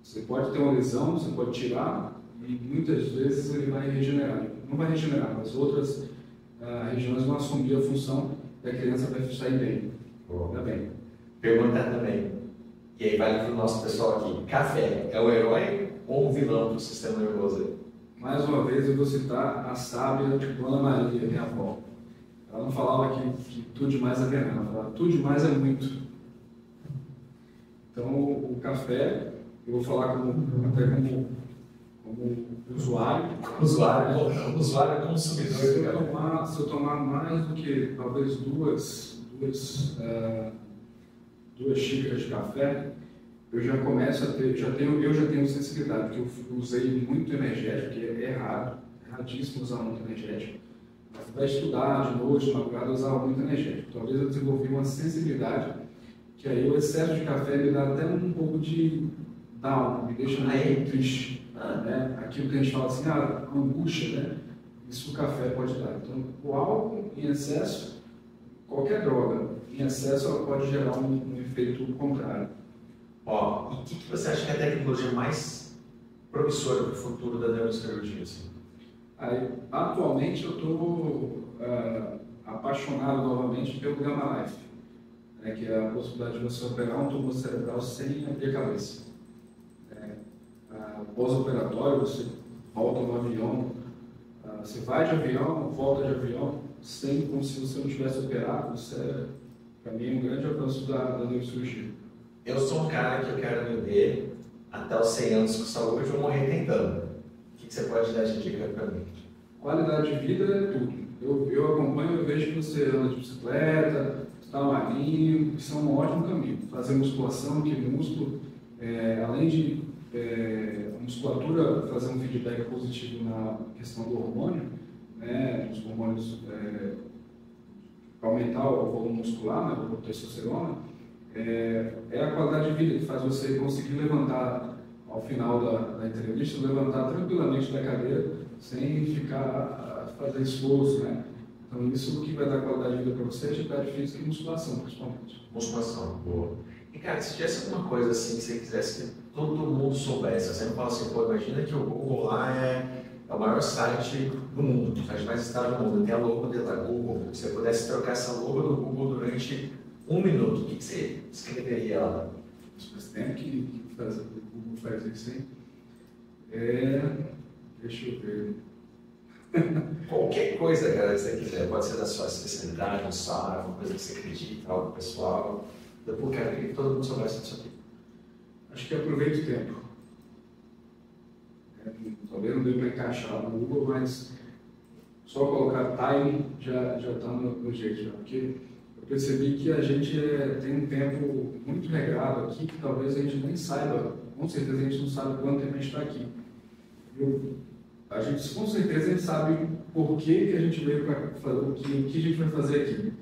Você pode ter uma lesão, você pode tirar, e muitas vezes ele vai regenerar. Não vai regenerar, mas outras regiões vão assumir a função e a criança vai sair bem. Tá bem. Perguntar também, e aí vale para o nosso pessoal aqui, café é o herói ou o vilão do sistema nervoso? Mais uma vez eu vou citar a sábia de Dona Maria, minha avó. Ela não falava que tudo demais é veneno, ela falava tudo demais é muito. Então o café, eu vou falar até como usuário. Usuário consumidor. Se eu tomar mais do que talvez duas xícaras de café, eu já começo a ter, eu já tenho sensibilidade, porque eu usei muito energético, que é erradíssimo usar muito energético. Para estudar de noite, de madrugada, eu usava muito energético. Talvez eu desenvolvi uma sensibilidade, que aí o excesso de café me dá até um pouco de down, me deixa meio triste. Né? Aquilo que a gente fala assim, angústia, né? Isso o café pode dar. Então, o álcool em excesso, qualquer droga em excesso, ela pode gerar um efeito contrário. Ó, e o que você acha que é a tecnologia mais promissora para o futuro da neurocirurgia? Assim? Atualmente eu estou apaixonado novamente pelo Gamma Life, né, que é a possibilidade de você operar um tumor cerebral sem abrir a cabeça. Pós-operatório, você volta no avião, você vai de avião, volta de avião, como se você não tivesse operado. Isso para mim é um grande avanço da neurocirurgia. eu sou um cara que eu quero viver até os 100 anos com saúde ou morrer tentando. O que você pode dar de dica para mim? Qualidade de vida é tudo. Eu acompanho, eu vejo que você anda de bicicleta, está magrinho, isso é um ótimo caminho. Fazer musculação, que músculo, além de a musculatura fazer um feedback positivo na questão do hormônio, né, os hormônios aumentar o volume muscular, né, o testosterona, é a qualidade de vida que faz você conseguir levantar, ao final da entrevista, levantar tranquilamente da cadeira, sem ficar fazer esforço, né? Então isso que vai dar qualidade de vida para você é atividade física e musculação, principalmente. Musculação, boa. E cara, se tivesse alguma coisa assim que você quisesse que todo mundo soubesse, você não fala assim, pô, imagina que o Google lá é o maior site do mundo, o site mais visitado do mundo, tem a logo dele lá, Google. Se você pudesse trocar essa logo do Google durante 1 minuto, o que você escreveria lá? Mas tem que fazer, o Google faz isso, hein? Deixa eu ver. Qualquer coisa, cara, que você quiser, pode ser da sua especialidade, da sua área, uma coisa que você acredita, algo pessoal. Depois, cara, eu queria que todo mundo soubesse disso aqui. Acho que aproveita o tempo. Talvez não dê para encaixar no Google, mas só colocar time já está no jeito, já, porque eu percebi que a gente tem um tempo muito regrado aqui que talvez a gente nem saiba, com certeza a gente não sabe quanto tempo a gente está aqui. A gente, com certeza, a gente sabe por que a gente veio para fazer, o que a gente vai fazer aqui.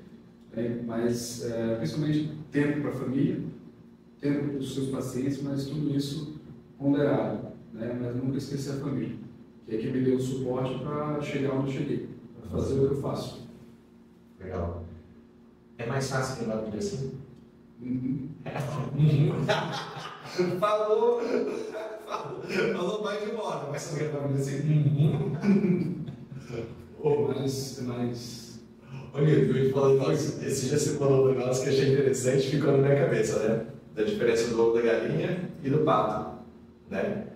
Mas, principalmente, tempo para a família, tempo para os seus pacientes, mas tudo isso ponderado, né? Mas nunca esquecer a família, que é que me deu o suporte para chegar onde eu cheguei, para fazer o que eu faço. Legal. É mais fácil lembrar do dia assim? Falou mais de uma hora, mas você lembrar do dia assim? Mas... Olha, eu te falando, esse dia você falou um negócio que eu achei interessante, ficou na minha cabeça, né? Da diferença do ovo da galinha e do pato, né?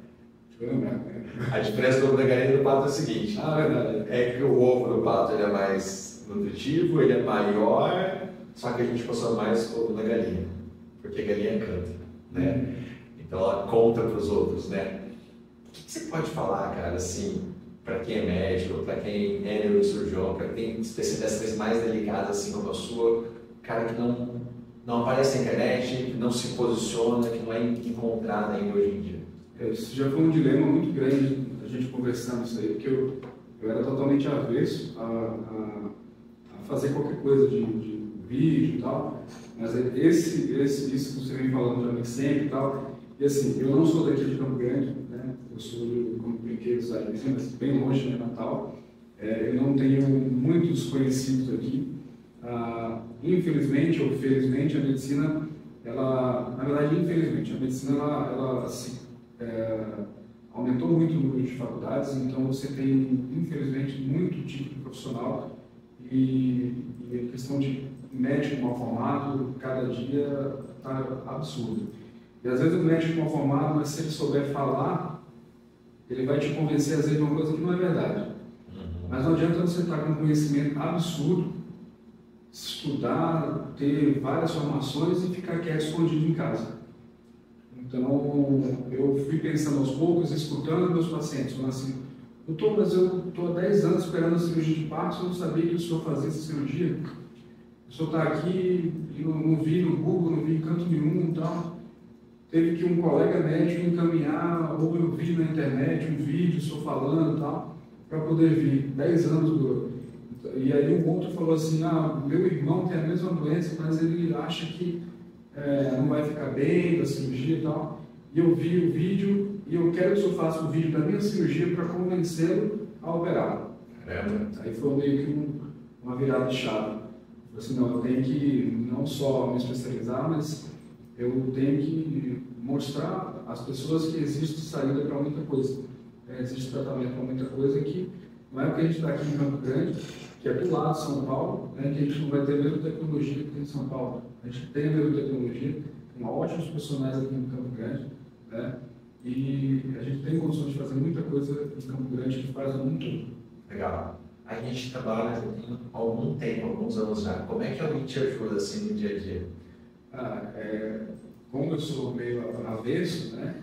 A diferença do ovo da galinha e do pato é a seguinte: verdade. É que o ovo do pato ele é mais nutritivo, ele é maior, só que a gente consome mais ovo da galinha, porque a galinha canta, né? Então ela conta para os outros, né? O que você pode falar, cara, assim, para quem é médico, para quem é neurocirurgião, para quem tem especialidades mais delicadas, assim como a sua, cara que não aparece na internet, que não se posiciona, que não é encontrado ainda hoje em dia? Isso já foi um dilema muito grande a gente conversando isso aí, porque eu era totalmente avesso a fazer qualquer coisa de vídeo e tal, mas isso que você vem falando já vem sempre e tal, e assim, eu não sou daqui de Campo Grande, né? Eu sou de, como brinquedo, mas bem longe de Natal, eu não tenho muitos conhecidos aqui, infelizmente ou felizmente a medicina, na verdade infelizmente, a medicina ela aumentou muito o número de faculdades, então você tem infelizmente muito tipo de profissional e a questão de médico mal formado cada dia está absurdo. E às vezes o médico mal formado, mas se ele souber falar, ele vai te convencer às vezes de uma coisa que não é verdade. Mas não adianta você estar com um conhecimento absurdo, estudar, ter várias formações e ficar quieto, escondido em casa. Então, eu fui pensando aos poucos, escutando meus pacientes, falando assim: doutor, mas eu estou há 10 anos esperando a cirurgia de parto, eu não sabia que o senhor fazia essa cirurgia. O senhor está aqui, eu não vi no Google, não vi em canto nenhum e tal. Teve que um colega médico encaminhar, ou eu vi na internet um vídeo, o senhor falando e tal, para poder vir. 10 anos. E aí um outro falou assim: meu irmão tem a mesma doença, mas ele acha que não vai ficar bem da cirurgia e tal. E eu vi o vídeo e eu quero que o senhor faça o vídeo da minha cirurgia para convencê-lo a operá-lo. Aí foi meio que uma virada de chave. Eu falei assim: não, eu tenho que não só me especializar, mas eu tenho que mostrar às pessoas que existe saída para muita coisa. Existe tratamento para muita coisa que não é porque a gente está aqui em Campo Grande, que é do lado de São Paulo, que a gente não vai ter a mesma tecnologia que tem em São Paulo. A gente tem a mesma tecnologia, tem ótimos profissionais aqui em Campo Grande, né? E a gente tem condições de fazer muita coisa em Campo Grande que faz no mundo todo. Legal. A gente trabalha há algum tempo, alguns anos já. Como é que alguém te ajuda assim no dia a dia? como eu sou meio avesso, né?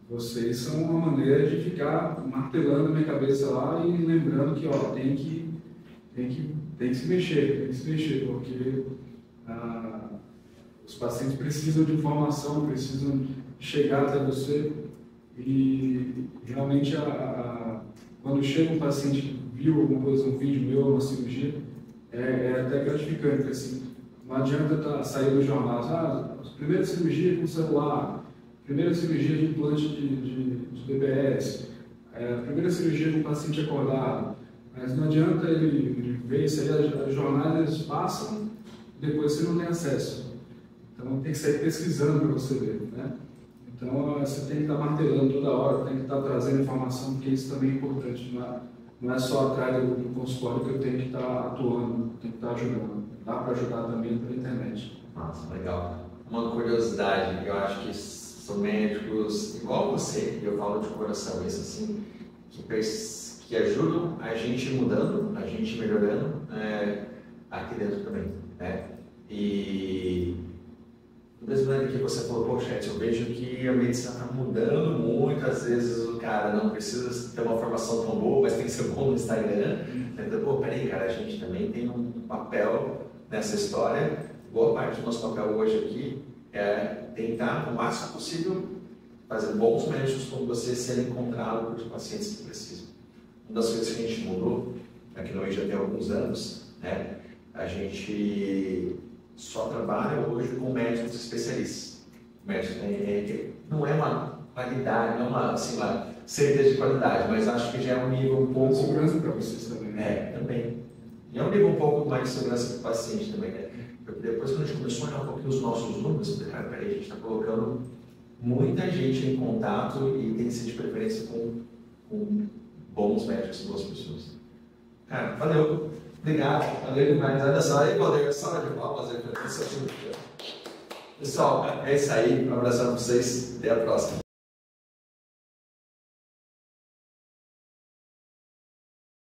Vocês são uma maneira de ficar martelando na minha cabeça lá e lembrando que, ó, tem que se mexer, porque os pacientes precisam de informação, precisam chegar até você e realmente quando chega um paciente que viu alguma coisa, um vídeo meu, uma cirurgia, é até gratificante, porque assim, não adianta sair do jornal, a primeira cirurgia com celular, primeira cirurgia de implante de DBS, a primeira cirurgia com paciente acordado, mas não adianta ele ver isso aí, as jornadas passam, depois você não tem acesso. Então tem que sair pesquisando para você ver, né? Então você tem que estar martelando toda hora, tem que estar trazendo informação, porque isso também é importante. Não é só atrás do consultório que eu tenho que estar atuando, tenho que estar ajudando. Dá para ajudar também pela internet. Nossa, legal. Uma curiosidade, eu acho que são médicos igual você, e eu falo de coração, isso assim, que ajudam a gente mudando, a gente melhorando aqui dentro também, né? E mesmo que você falou, poxa, eu vejo que a medicina está mudando muito, às vezes o cara não precisa ter uma formação tão boa, mas tem que ser bom no Instagram. Então, pô, peraí, cara, a gente também tem um papel nessa história. Boa parte do nosso papel hoje aqui é tentar, o máximo possível, fazer bons médicos como você serem encontrados por pacientes que precisam. Uma das coisas que a gente mudou, aqui no Rio já tem alguns anos, né? A gente só trabalha hoje com médicos especialistas. Médicos não é uma qualidade, não é uma, assim, uma certeza de qualidade, mas acho que já é um nível um pouco... Segurança para vocês também, né? Também. E é um nível um pouco mais de segurança para o paciente também, né? Porque depois, quando a gente começou a olhar um pouquinho os nossos números, cara, peraí, a gente está colocando muita gente em contato e tem que ser de preferência com bons médicos, boas pessoas. Cara, valeu. Obrigado. Valeu demais. Olha só aí, Valdir, só de palmas aí para você. Pessoal, é isso aí. Um abraço para vocês. Até a próxima.